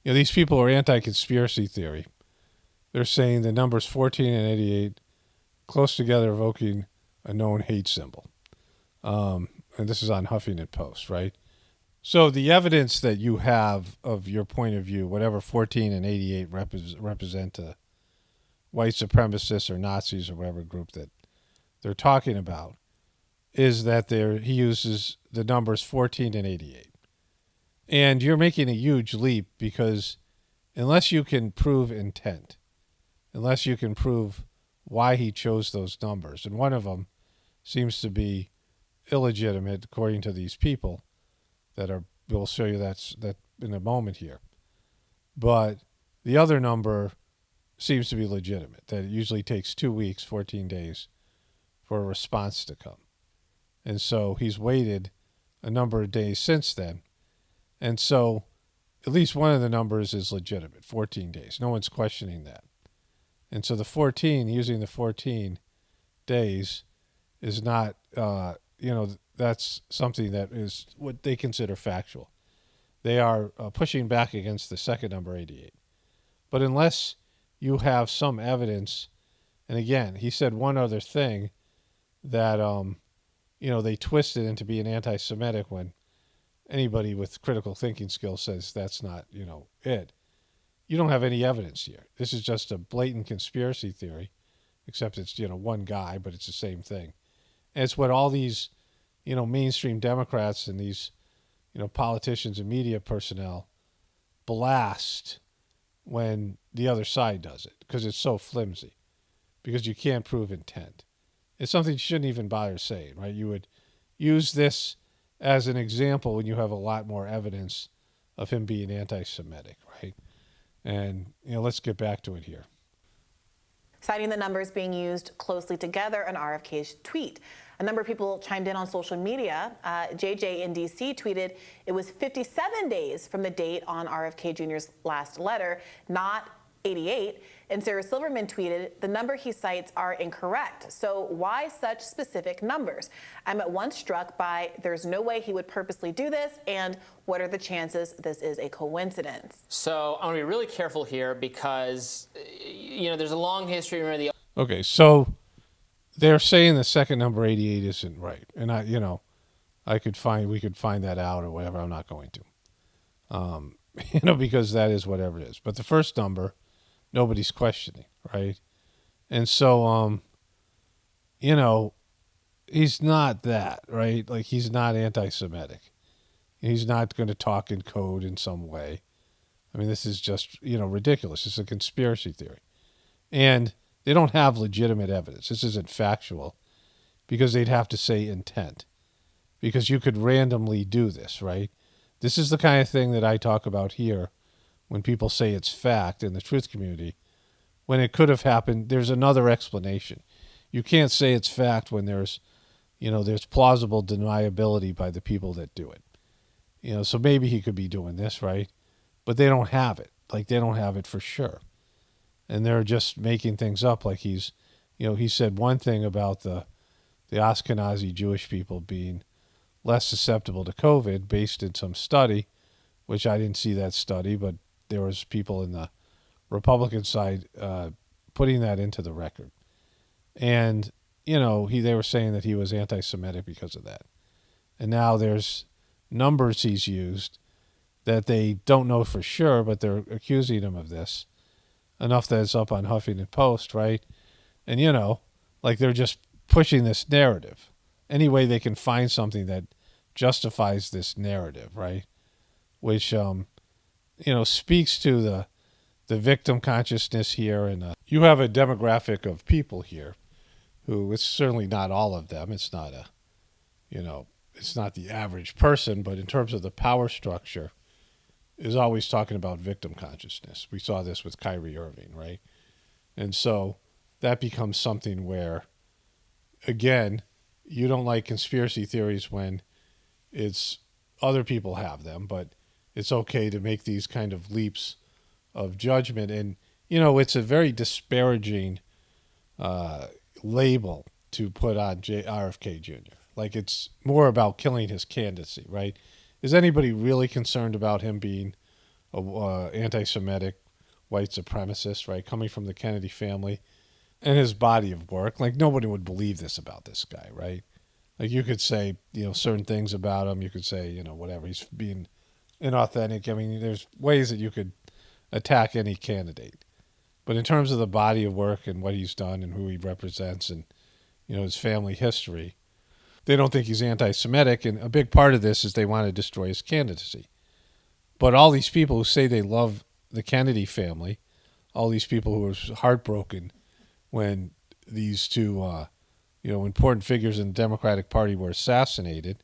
These people are anti-conspiracy theory. They're saying the numbers 14 and 88 close together, evoking a known hate symbol. And this is on Huffington Post, right? So the evidence that you have of your point of view, whatever 14 and 88 represent white supremacists or Nazis or whatever group that they're talking about, is that he uses the numbers 14 and 88. And you're making a huge leap, because unless you can prove intent, unless you can prove why he chose those numbers, and one of them seems to be illegitimate according to these people we'll show you that in a moment here. But the other number seems to be legitimate, that it usually takes 2 weeks, 14 days, for a response to come. And so he's waited a number of days since then. And so at least one of the numbers is legitimate, 14 days. No one's questioning that. And so using the 14 days is not, that's something that is what they consider factual. They are pushing back against the second number, 88. But unless you have some evidence, and again, he said one other thing that, they twisted into being anti-Semitic when anybody with critical thinking skills says that's not, it. You don't have any evidence here. This is just a blatant conspiracy theory, except it's, one guy, but it's the same thing. And it's what all these, mainstream Democrats and these, politicians and media personnel blast when the other side does it, because it's so flimsy, because you can't prove intent. It's something you shouldn't even bother saying, right? You would use this as an example when you have a lot more evidence of him being anti-Semitic, right? And, let's get back to it here. Citing the numbers being used closely together in RFK's tweet. A number of people chimed in on social media. JJ in DC tweeted, it was 57 days from the date on RFK Jr.'s last letter, not 88. And Sarah Silverman tweeted, the number he cites are incorrect. So why such specific numbers? I'm at once struck by there's no way he would purposely do this, and what are the chances this is a coincidence? So I want to be really careful here because, there's a long history. Remember the Okay, so they're saying the second number 88 isn't right. And we could find that out or whatever. I'm not going to. Because that is whatever it is. But the first number, nobody's questioning, right? And so, he's not that, right? Like, he's not anti-Semitic. He's not going to talk in code in some way. I mean, this is just, ridiculous. It's a conspiracy theory. And they don't have legitimate evidence. This isn't factual, because they'd have to say intent, because you could randomly do this, right? This is the kind of thing that I talk about here when people say it's fact in the truth community. When it could have happened, there's another explanation. You can't say it's fact when there's plausible deniability by the people that do it. So maybe he could be doing this, right? But they don't have it. Like, they don't have it for sure. And they're just making things up. Like he said one thing about the Ashkenazi Jewish people being less susceptible to COVID based in some study, which I didn't see that study, but there was people in the Republican side putting that into the record. And, they were saying that he was anti-Semitic because of that. And now there's numbers he's used that they don't know for sure, but they're accusing him of this. Enough that it's up on Huffington Post, right? And, they're just pushing this narrative. Any way they can find something that justifies this narrative, right? Which, speaks to the victim consciousness here. And you have a demographic of people here who, it's certainly not all of them. It's not it's not the average person, but in terms of the power structure, is always talking about victim consciousness. We saw this with Kyrie Irving, right? And so that becomes something where, again, you don't like conspiracy theories when it's other people have them, but it's okay to make these kind of leaps of judgment. And, it's a very disparaging label to put on RFK Jr. Like, it's more about killing his candidacy, right? Is anybody really concerned about him being an anti-Semitic white supremacist, right? Coming from the Kennedy family and his body of work. Like, nobody would believe this about this guy, right? Like, you could say, certain things about him. You could say, whatever. He's being inauthentic. I mean, there's ways that you could attack any candidate. But in terms of the body of work and what he's done and who he represents and, his family history, they don't think he's anti-Semitic, and a big part of this is they want to destroy his candidacy. But all these people who say they love the Kennedy family, all these people who were heartbroken when these two, important figures in the Democratic Party were assassinated,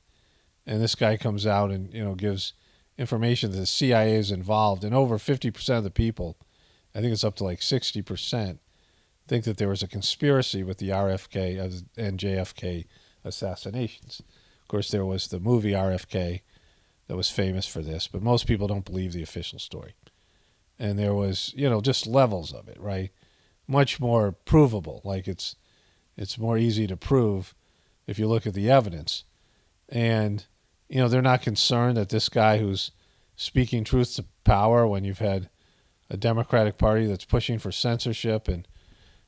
and this guy comes out and, gives information that the CIA is involved, and over 50% of the people, I think it's up to like 60%, think that there was a conspiracy with the RFK and JFK assassinations. Of course, there was the movie RFK that was famous for this, but most people don't believe the official story. And there was, just levels of it, right? Much more provable. Like, it's more easy to prove if you look at the evidence. And, they're not concerned that this guy who's speaking truth to power when you've had a Democratic Party that's pushing for censorship and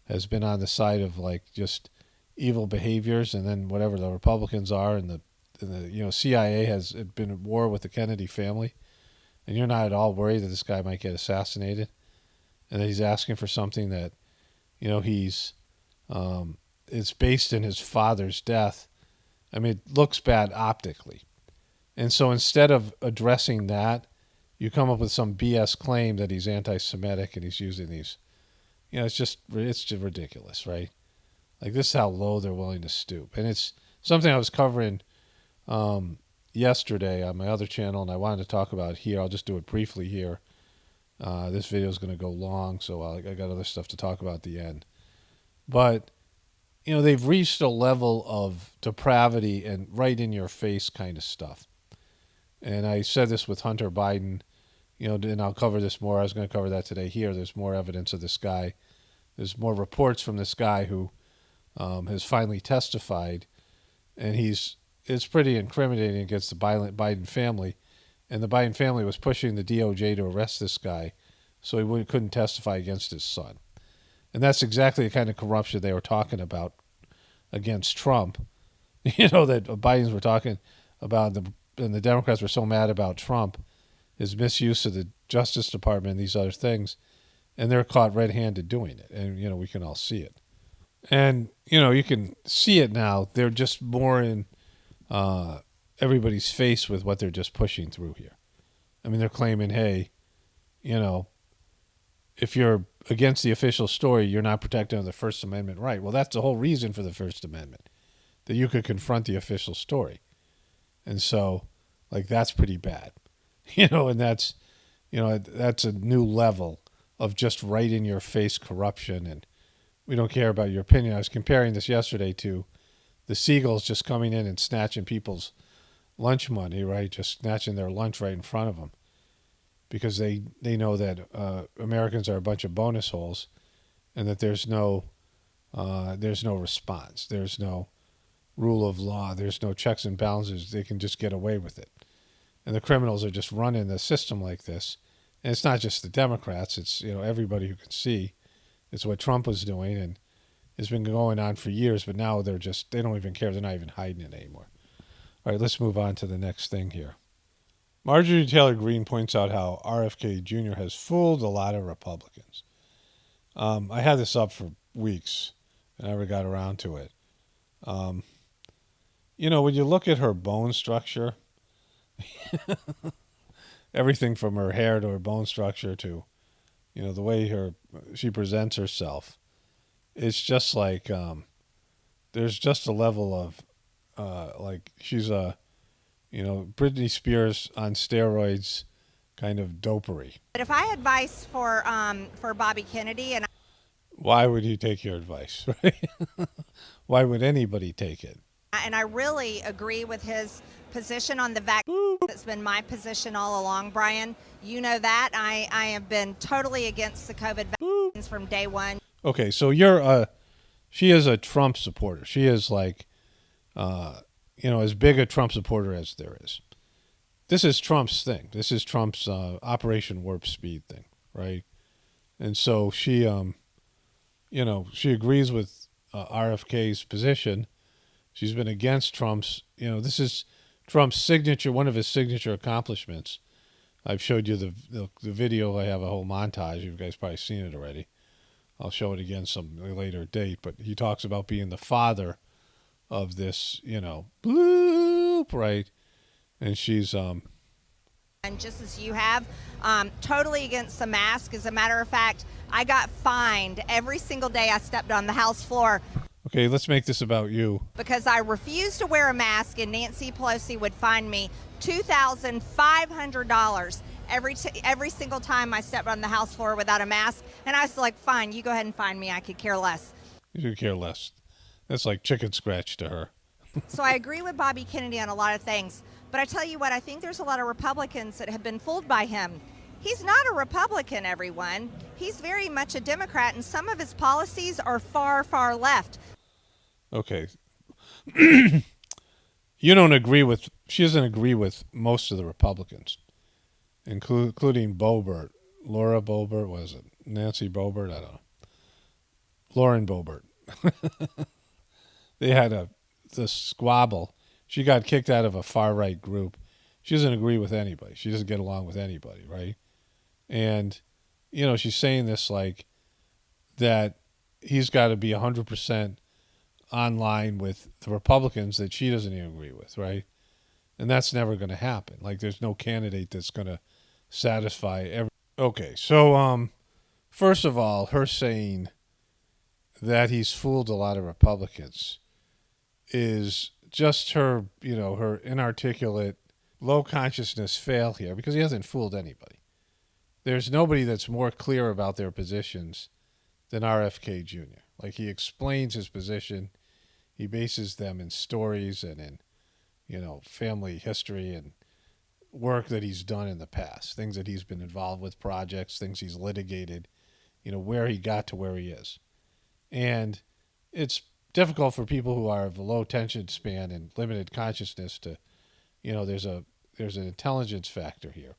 has been on the side of, like, just evil behaviors, and then whatever the Republicans are and the CIA has been at war with the Kennedy family, and you're not at all worried that this guy might get assassinated, and that he's asking for something that, it's based in his father's death. I mean, it looks bad optically. And so instead of addressing that, you come up with some BS claim that he's anti-Semitic and he's using these, it's just ridiculous, right? Like, this is how low they're willing to stoop. And it's something I was covering yesterday on my other channel, and I wanted to talk about here. I'll just do it briefly here. This video is going to go long, so I got other stuff to talk about at the end. But, they've reached a level of depravity and right in your face kind of stuff. And I said this with Hunter Biden, and I'll cover this more. I was going to cover that today here. There's more evidence of this guy. There's more reports from this guy who has finally testified, and it's pretty incriminating against the Biden family. And the Biden family was pushing the DOJ to arrest this guy so he couldn't testify against his son. And that's exactly the kind of corruption they were talking about against Trump. That Biden's were talking about, and the Democrats were so mad about Trump, his misuse of the Justice Department and these other things, and they're caught red-handed doing it. And, we can all see it. And, you can see it now. They're just more in everybody's face with what they're just pushing through here. I mean, they're claiming, hey, if you're against the official story, you're not protected under the First Amendment right. Well, that's the whole reason for the First Amendment, that you could confront the official story. And so, that's pretty bad. And that's, that's a new level of just right in your face corruption, and we don't care about your opinion. I was comparing this yesterday to the Seagulls just coming in and snatching people's lunch money, right? Just snatching their lunch right in front of them, because they know that Americans are a bunch of bonus holes, and that there's no response. There's no rule of law. There's no checks and balances. They can just get away with it. And the criminals are just running the system like this. And it's not just the Democrats. It's, everybody who can see. It's what Trump was doing, and it's been going on for years, but now they don't even care. They're not even hiding it anymore. All right, let's move on to the next thing here. Marjorie Taylor Greene points out how RFK Jr. has fooled a lot of Republicans. I had this up for weeks. I never got around to it. When you look at her bone structure, everything from her hair to her bone structure to, the way she presents herself, it's just like there's just a level of she's a Britney Spears on steroids kind of dopery. But if I had advice for Bobby Kennedy, and why would he take your advice? Right? Why would anybody take it? And I really agree with his position on the vaccine. It's been my position all along, Brian. You know that. I have been totally against the COVID vaccines from day one. Okay, so she is a Trump supporter. She is as big a Trump supporter as there is. This is Trump's thing. This is Trump's Operation Warp Speed thing, right? And so she, she agrees with RFK's position. She's been against Trump's, this is Trump's signature, one of his signature accomplishments. I've showed you the video. I have a whole montage. You guys probably seen it already. I'll show it again some later date. But he talks about being the father of this, bloop, right? And she's and just as you have, totally against the mask. As a matter of fact, I got fined every single day I stepped on the House floor. Okay, let's make this about you. Because I refused to wear a mask, and Nancy Pelosi would fine me $2,500 every single time I stepped on the House floor without a mask. And I was like, fine, you go ahead and fine me. I could care less. You could care less. That's like chicken scratch to her. So I agree with Bobby Kennedy on a lot of things. But I tell you what, I think there's a lot of Republicans that have been fooled by him. He's not a Republican, everyone. He's very much a Democrat, and some of his policies are far, far left. Okay. She doesn't agree with most of the Republicans, including Boebert. Laura Boebert, was it? Nancy Boebert? I don't know. Lauren Boebert. They had this squabble. she got kicked out of a far-right group. She doesn't agree with anybody. She doesn't get along with anybody, right? And, she's saying this like that he's got to be 100% online with the Republicans that she doesn't even agree with, right? And that's never going to happen. Like, there's no candidate that's going to satisfy every. Okay, so first of all, her saying that he's fooled a lot of Republicans is just her, her inarticulate, low consciousness fail here, because he hasn't fooled anybody. There's nobody that's more clear about their positions than RFK Jr. Like, he explains his position. He bases them in stories and in, family history and work that he's done in the past, things that he's been involved with, projects, things he's litigated, where he got to where he is. And it's difficult for people who are of a low attention span and limited consciousness to, there's an intelligence factor here.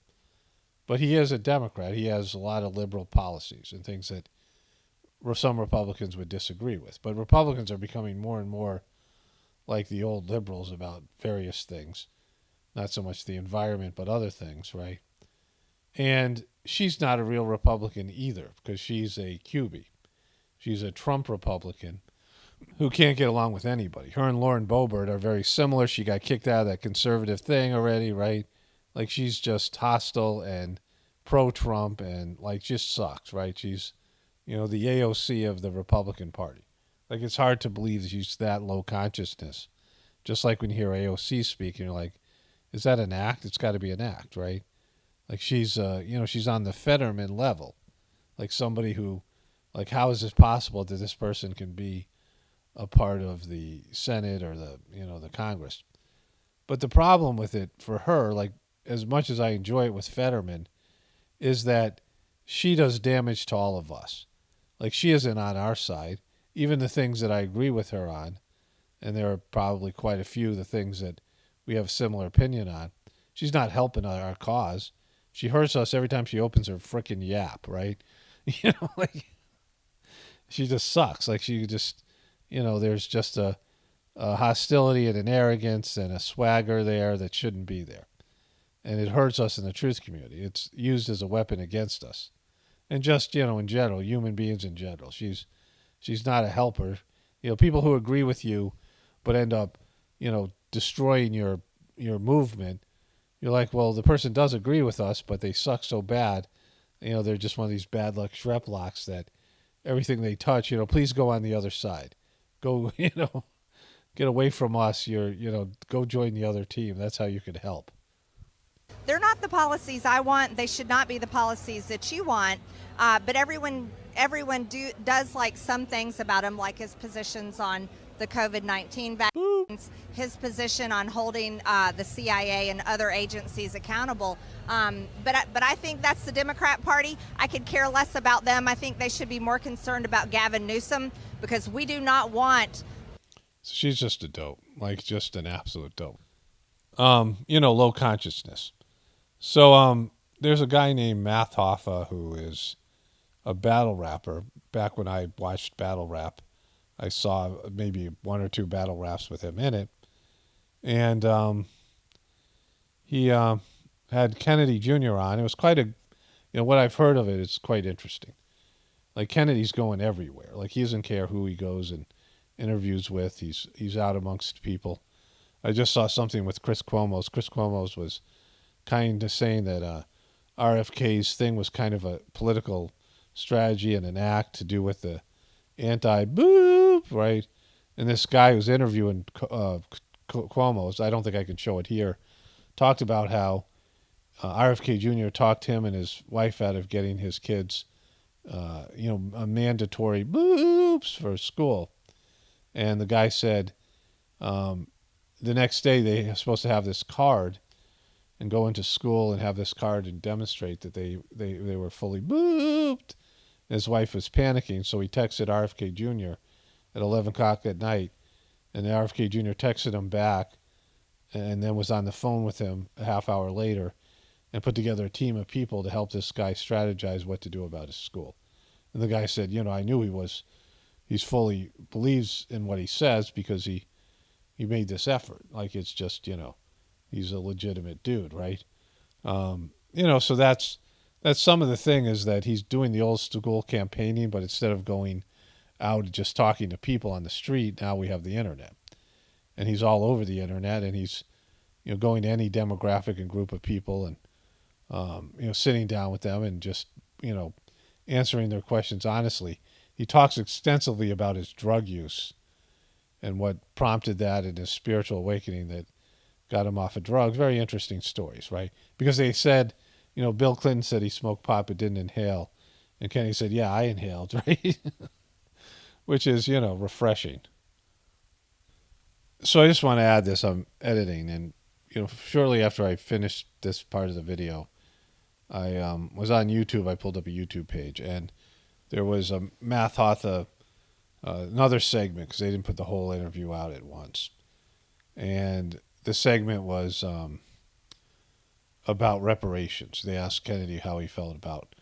But he is a Democrat. He has a lot of liberal policies and things that some Republicans would disagree with. But Republicans are becoming more and more like the old liberals about various things. Not so much the environment, but other things, right? And she's not a real Republican either, because she's a QB. She's a Trump Republican who can't get along with anybody. Her and Lauren Boebert are very similar. She got kicked out of that conservative thing already, right? Like, she's just hostile and pro-Trump and, like, just sucks, right? She's, the AOC of the Republican Party. Like, it's hard to believe that she's that low consciousness. Just like when you hear AOC speak, and you're like, is that an act? It's got to be an act, right? Like, she's, she's on the Fetterman level. Like, somebody who, like, how is it possible that this person can be a part of the Senate or the, the Congress? But the problem with it for her, like, as much as I enjoy it with Fetterman, is that she does damage to all of us. Like, she isn't on our side. Even the things that I agree with her on, and there are probably quite a few of the things that we have a similar opinion on, she's not helping our cause. She hurts us every time she opens her frickin' yap, right? Like, she just sucks. Like, she just, there's just a hostility and an arrogance and a swagger there that shouldn't be there. And it hurts us in the truth community. It's used as a weapon against us. And just, in general, human beings in general. She's not a helper. People who agree with you but end up, destroying your movement, you're like, well, the person does agree with us, but they suck so bad. They're just one of these bad luck Shreplocks that everything they touch, please go on the other side. Go, get away from us. Go join the other team. That's how you could help. They're not the policies I want. They should not be the policies that you want. But everyone does like some things about him, like his positions on the COVID-19 vaccines, his position on holding the CIA and other agencies accountable. But I think that's the Democrat Party. I could care less about them. I think they should be more concerned about Gavin Newsom, because we do not want. She's just a dope, like, just an absolute dope. Low consciousness. So there's a guy named Matt Hoffa who is a battle rapper. Back when I watched battle rap, I saw maybe one or two battle raps with him in it. And he had Kennedy Jr. on. It was quite a, what I've heard of it is quite interesting. Like, Kennedy's going everywhere. Like, he doesn't care who he goes and interviews with. He's out amongst people. I just saw something with Chris Cuomo's. Chris Cuomo's was kind of saying that RFK's thing was kind of a political strategy and an act to do with the anti-boop, right? And this guy who's interviewing Cuomo's, I don't think I can show it here, talked about how RFK Jr. talked him and his wife out of getting his kids, a mandatory boops for school. And the guy said the next day they are supposed to have this card and go into school and have this card and demonstrate that they were fully booped. And his wife was panicking, so he texted RFK Jr. at 11 o'clock at night, and RFK Jr. texted him back and then was on the phone with him a half hour later and put together a team of people to help this guy strategize what to do about his school. And the guy said, I knew he fully believes in what he says, because he he made this effort. Like it's just, he's a legitimate dude, right? So that's some of the thing is that he's doing the old school campaigning, but instead of going out and just talking to people on the street, now we have the internet. And he's all over the internet, and he's, going to any demographic and group of people and, sitting down with them and just, answering their questions honestly. He talks extensively about his drug use and what prompted that and his spiritual awakening that got him off of drugs. Very interesting stories, right? Because they said, Bill Clinton said he smoked pot but didn't inhale. And Kenny said, yeah, I inhaled, right? Which is, refreshing. So I just want to add this. I'm editing, and, shortly after I finished this part of the video, I was on YouTube. I pulled up a YouTube page, and there was a Math Hotha, another segment, because they didn't put the whole interview out at once. And the segment was about reparations. They asked Kennedy how he felt about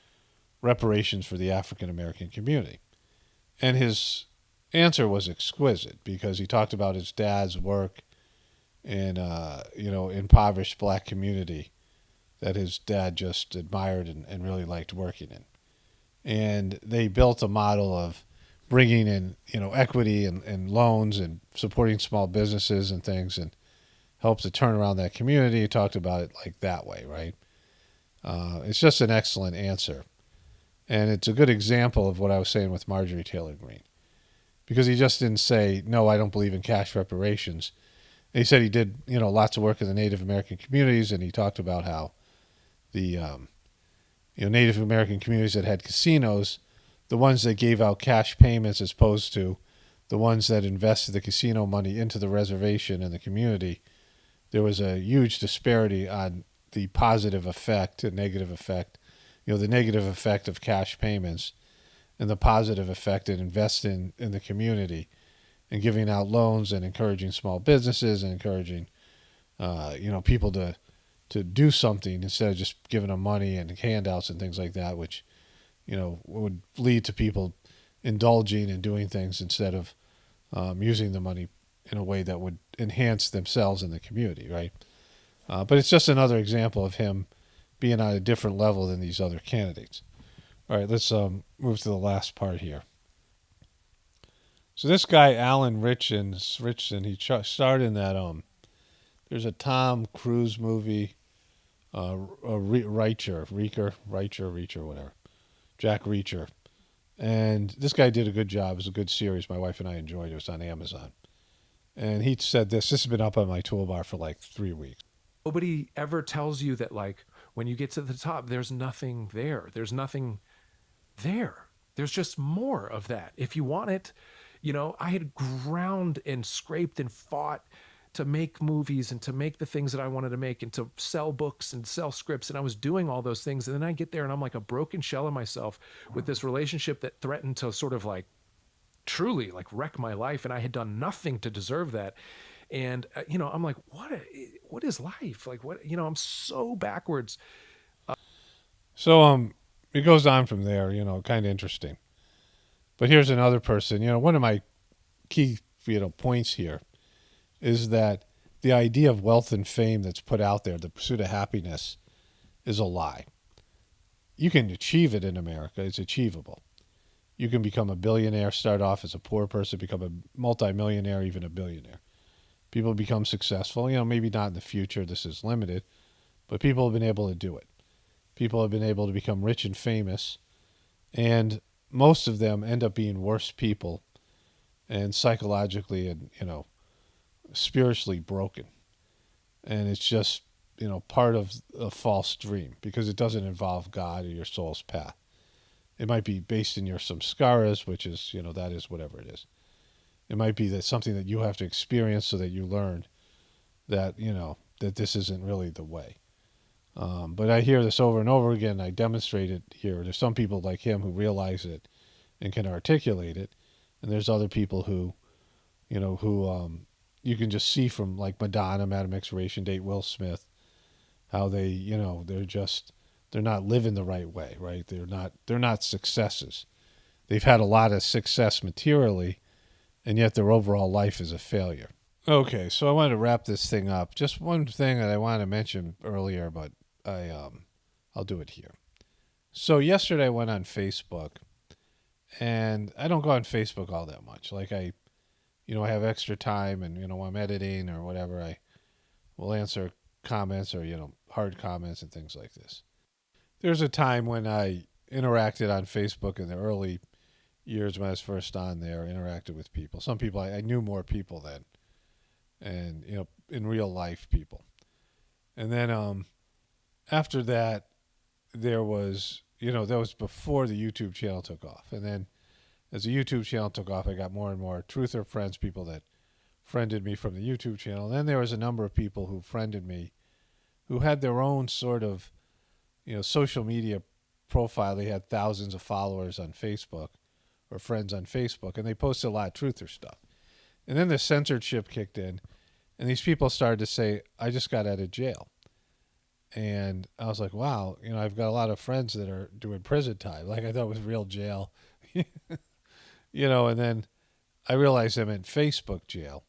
reparations for the African American community. And his answer was exquisite because he talked about his dad's work in, impoverished black community that his dad just admired and really liked working in. And they built a model of bringing in, equity and loans and supporting small businesses and things and helped to turn around that community. He talked about it like that way, right? It's just an excellent answer. And it's a good example of what I was saying with Marjorie Taylor Greene. Because he just didn't say, no, I don't believe in cash reparations. And he said he did, lots of work in the Native American communities, and he talked about how the Native American communities that had casinos, the ones that gave out cash payments as opposed to the ones that invested the casino money into the reservation and the community, there was a huge disparity on the positive effect and negative effect, the negative effect of cash payments and the positive effect in investing in the community and giving out loans and encouraging small businesses and encouraging, people to do something instead of just giving them money and handouts and things like that, which, would lead to people indulging and doing things instead of using the money in a way that would enhance themselves and the community, right? But it's just another example of him being on a different level than these other candidates. All right, let's move to the last part here. So this guy, Alan Richardson, he starred in that, there's a Tom Cruise movie, Reacher, whatever, Jack Reacher. And this guy did a good job. It was a good series. My wife and I enjoyed it. It was on Amazon. And he said this has been up on my toolbar for like 3 weeks. Nobody ever tells you that, like, when you get to the top, there's nothing there. There's nothing there. There's just more of that. If you want it, I had ground and scraped and fought to make movies and to make the things that I wanted to make and to sell books and sell scripts. And I was doing all those things. And then I get there and I'm like a broken shell of myself with this relationship that threatened to sort of like truly like wreck my life. And I had done nothing to deserve that. And, I'm like, what is life? Like, what, I'm so backwards. So it goes on from there, kind of interesting. But here's another person. One of my key, points here is that the idea of wealth and fame that's put out there, the pursuit of happiness, is a lie. You can achieve it in America. It's achievable. You can become a billionaire, start off as a poor person, become a multimillionaire, even a billionaire. People become successful. Maybe not in the future. This is limited. But people have been able to do it. People have been able to become rich and famous. And most of them end up being worse people and psychologically and, spiritually broken. And it's just, part of a false dream because it doesn't involve God or your soul's path. It might be based in your samskaras, which is, that is whatever it is. It might be that something that you have to experience so that you learn that, that this isn't really the way. But I hear this over and over again. I demonstrate it here. There's some people like him who realize it and can articulate it. And there's other people who, you can just see from like Madonna, Madam Expiration Date, Will Smith, how they, they're not living the right way, right? They're not successes. They've had a lot of success materially, and yet their overall life is a failure. Okay, so I wanted to wrap this thing up. Just one thing that I wanted to mention earlier, but I'll do it here. So yesterday I went on Facebook, and I don't go on Facebook all that much. Like I have extra time, and when I'm editing or whatever, I will answer comments or hard comments and things like this. There's a time when I interacted on Facebook in the early years when I was first on there, interacted with people. Some people I knew more people then, and in real life people. And then after that, there was that was before the YouTube channel took off. And then as the YouTube channel took off, I got more and more truther friends, people that friended me from the YouTube channel. And then there was a number of people who friended me who had their own sort of social media profile. They had thousands of followers on Facebook or friends on Facebook, and they posted a lot of truther stuff. And then the censorship kicked in, and these people started to say, I just got out of jail. And I was like, wow, I've got a lot of friends that are doing prison time. Like I thought it was real jail. And then I realized I'm in Facebook jail.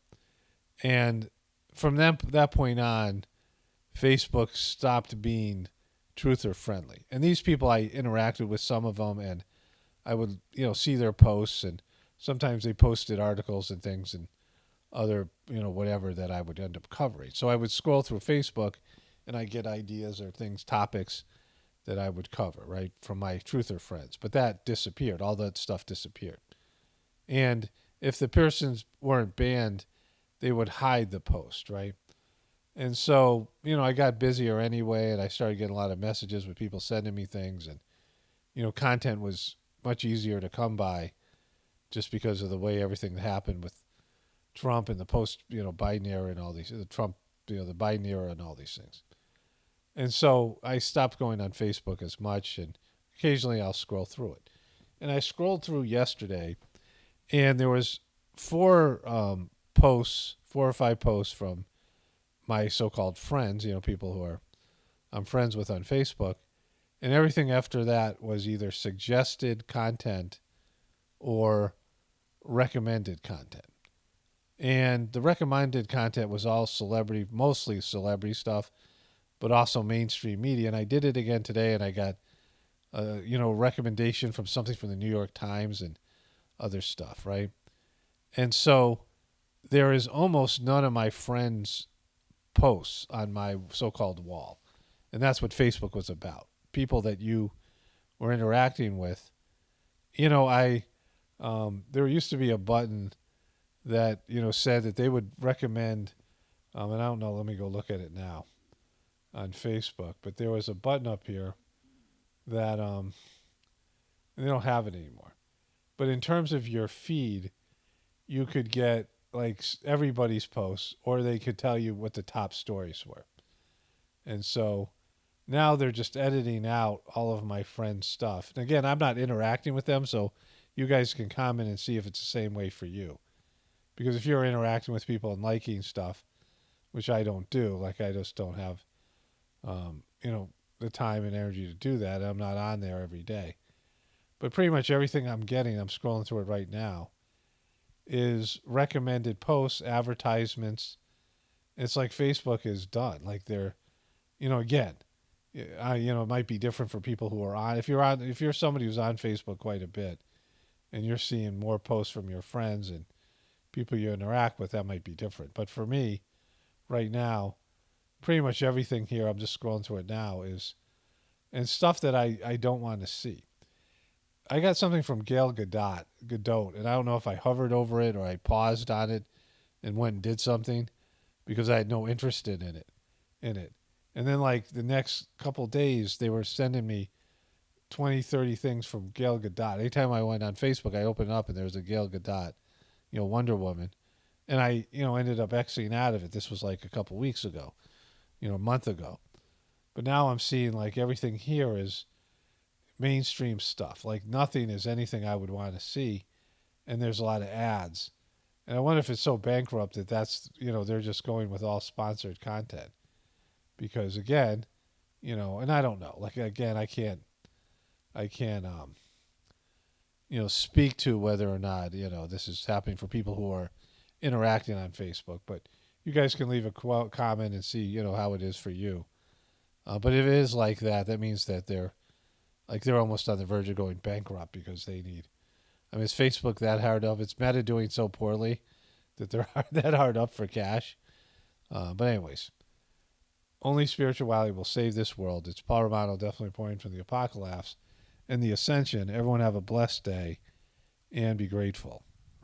And from that point on, Facebook stopped being truther friendly. And these people, I interacted with some of them, and I would, see their posts, and sometimes they posted articles and things and other, whatever that I would end up covering. So I would scroll through Facebook, and I get ideas or things, topics that I would cover, right, from my truther friends. But that disappeared. All that stuff disappeared. And if the persons weren't banned, they would hide the post, right? And so, I got busier anyway, and I started getting a lot of messages with people sending me things, and, content was much easier to come by just because of the way everything happened with Trump and the Biden era and all these, the Trump, the Biden era and all these things. And so I stopped going on Facebook as much, and occasionally I'll scroll through it. And I scrolled through yesterday, and there was four or five posts from my so-called friends, people who I'm friends with on Facebook, and everything after that was either suggested content or recommended content. And the recommended content was all mostly celebrity stuff, but also mainstream media. And I did it again today, and I got, a recommendation from something from the New York Times and other stuff, right? And so there is almost none of my friends' posts on my so-called wall. And that's what Facebook was about. People that you were interacting with. There used to be a button that, said that they would recommend, and I don't know, let me go look at it now on Facebook, but there was a button up here that, they don't have it anymore. But in terms of your feed, you could get like everybody's posts, or they could tell you what the top stories were. And so now they're just editing out all of my friends' stuff. And again, I'm not interacting with them, so you guys can comment and see if it's the same way for you. Because if you're interacting with people and liking stuff, which I don't do, like I just don't have, the time and energy to do that. I'm not on there every day. But pretty much everything I'm getting, I'm scrolling through it right now, is recommended posts, advertisements. It's like Facebook is done. Like they're, again, it might be different for people who are on. If you're somebody who's on Facebook quite a bit, and you're seeing more posts from your friends and people you interact with, that might be different. But for me, right now, pretty much everything here, I'm just scrolling through it now, and stuff that I don't want to see. I got something from Gail Gadot, and I don't know if I hovered over it or I paused on it and went and did something because I had no interest in it. And then like the next couple days, they were sending me 20, 30 things from Gail Gadot. Anytime I went on Facebook, I opened it up and there was a Gail Gadot, Wonder Woman. And I, ended up exiting out of it. This was like a couple weeks ago, a month ago. But now I'm seeing like everything here is mainstream stuff. Like nothing is anything I would want to see. And there's a lot of ads. And I wonder if it's so bankrupt that that's, they're just going with all sponsored content. Because again, and I don't know. Like again, I can't speak to whether or not, this is happening for people who are interacting on Facebook. But you guys can leave a comment and see, you know, how it is for you. But if it is like that, that means that they're almost on the verge of going bankrupt because they need. I mean, is Facebook that hard up? It's Meta doing so poorly that they're that hard up for cash. But anyways, only spirituality will save this world. It's Paul Romano, definitely pointing from the Apocalypse and the Ascension. Everyone have a blessed day and be grateful.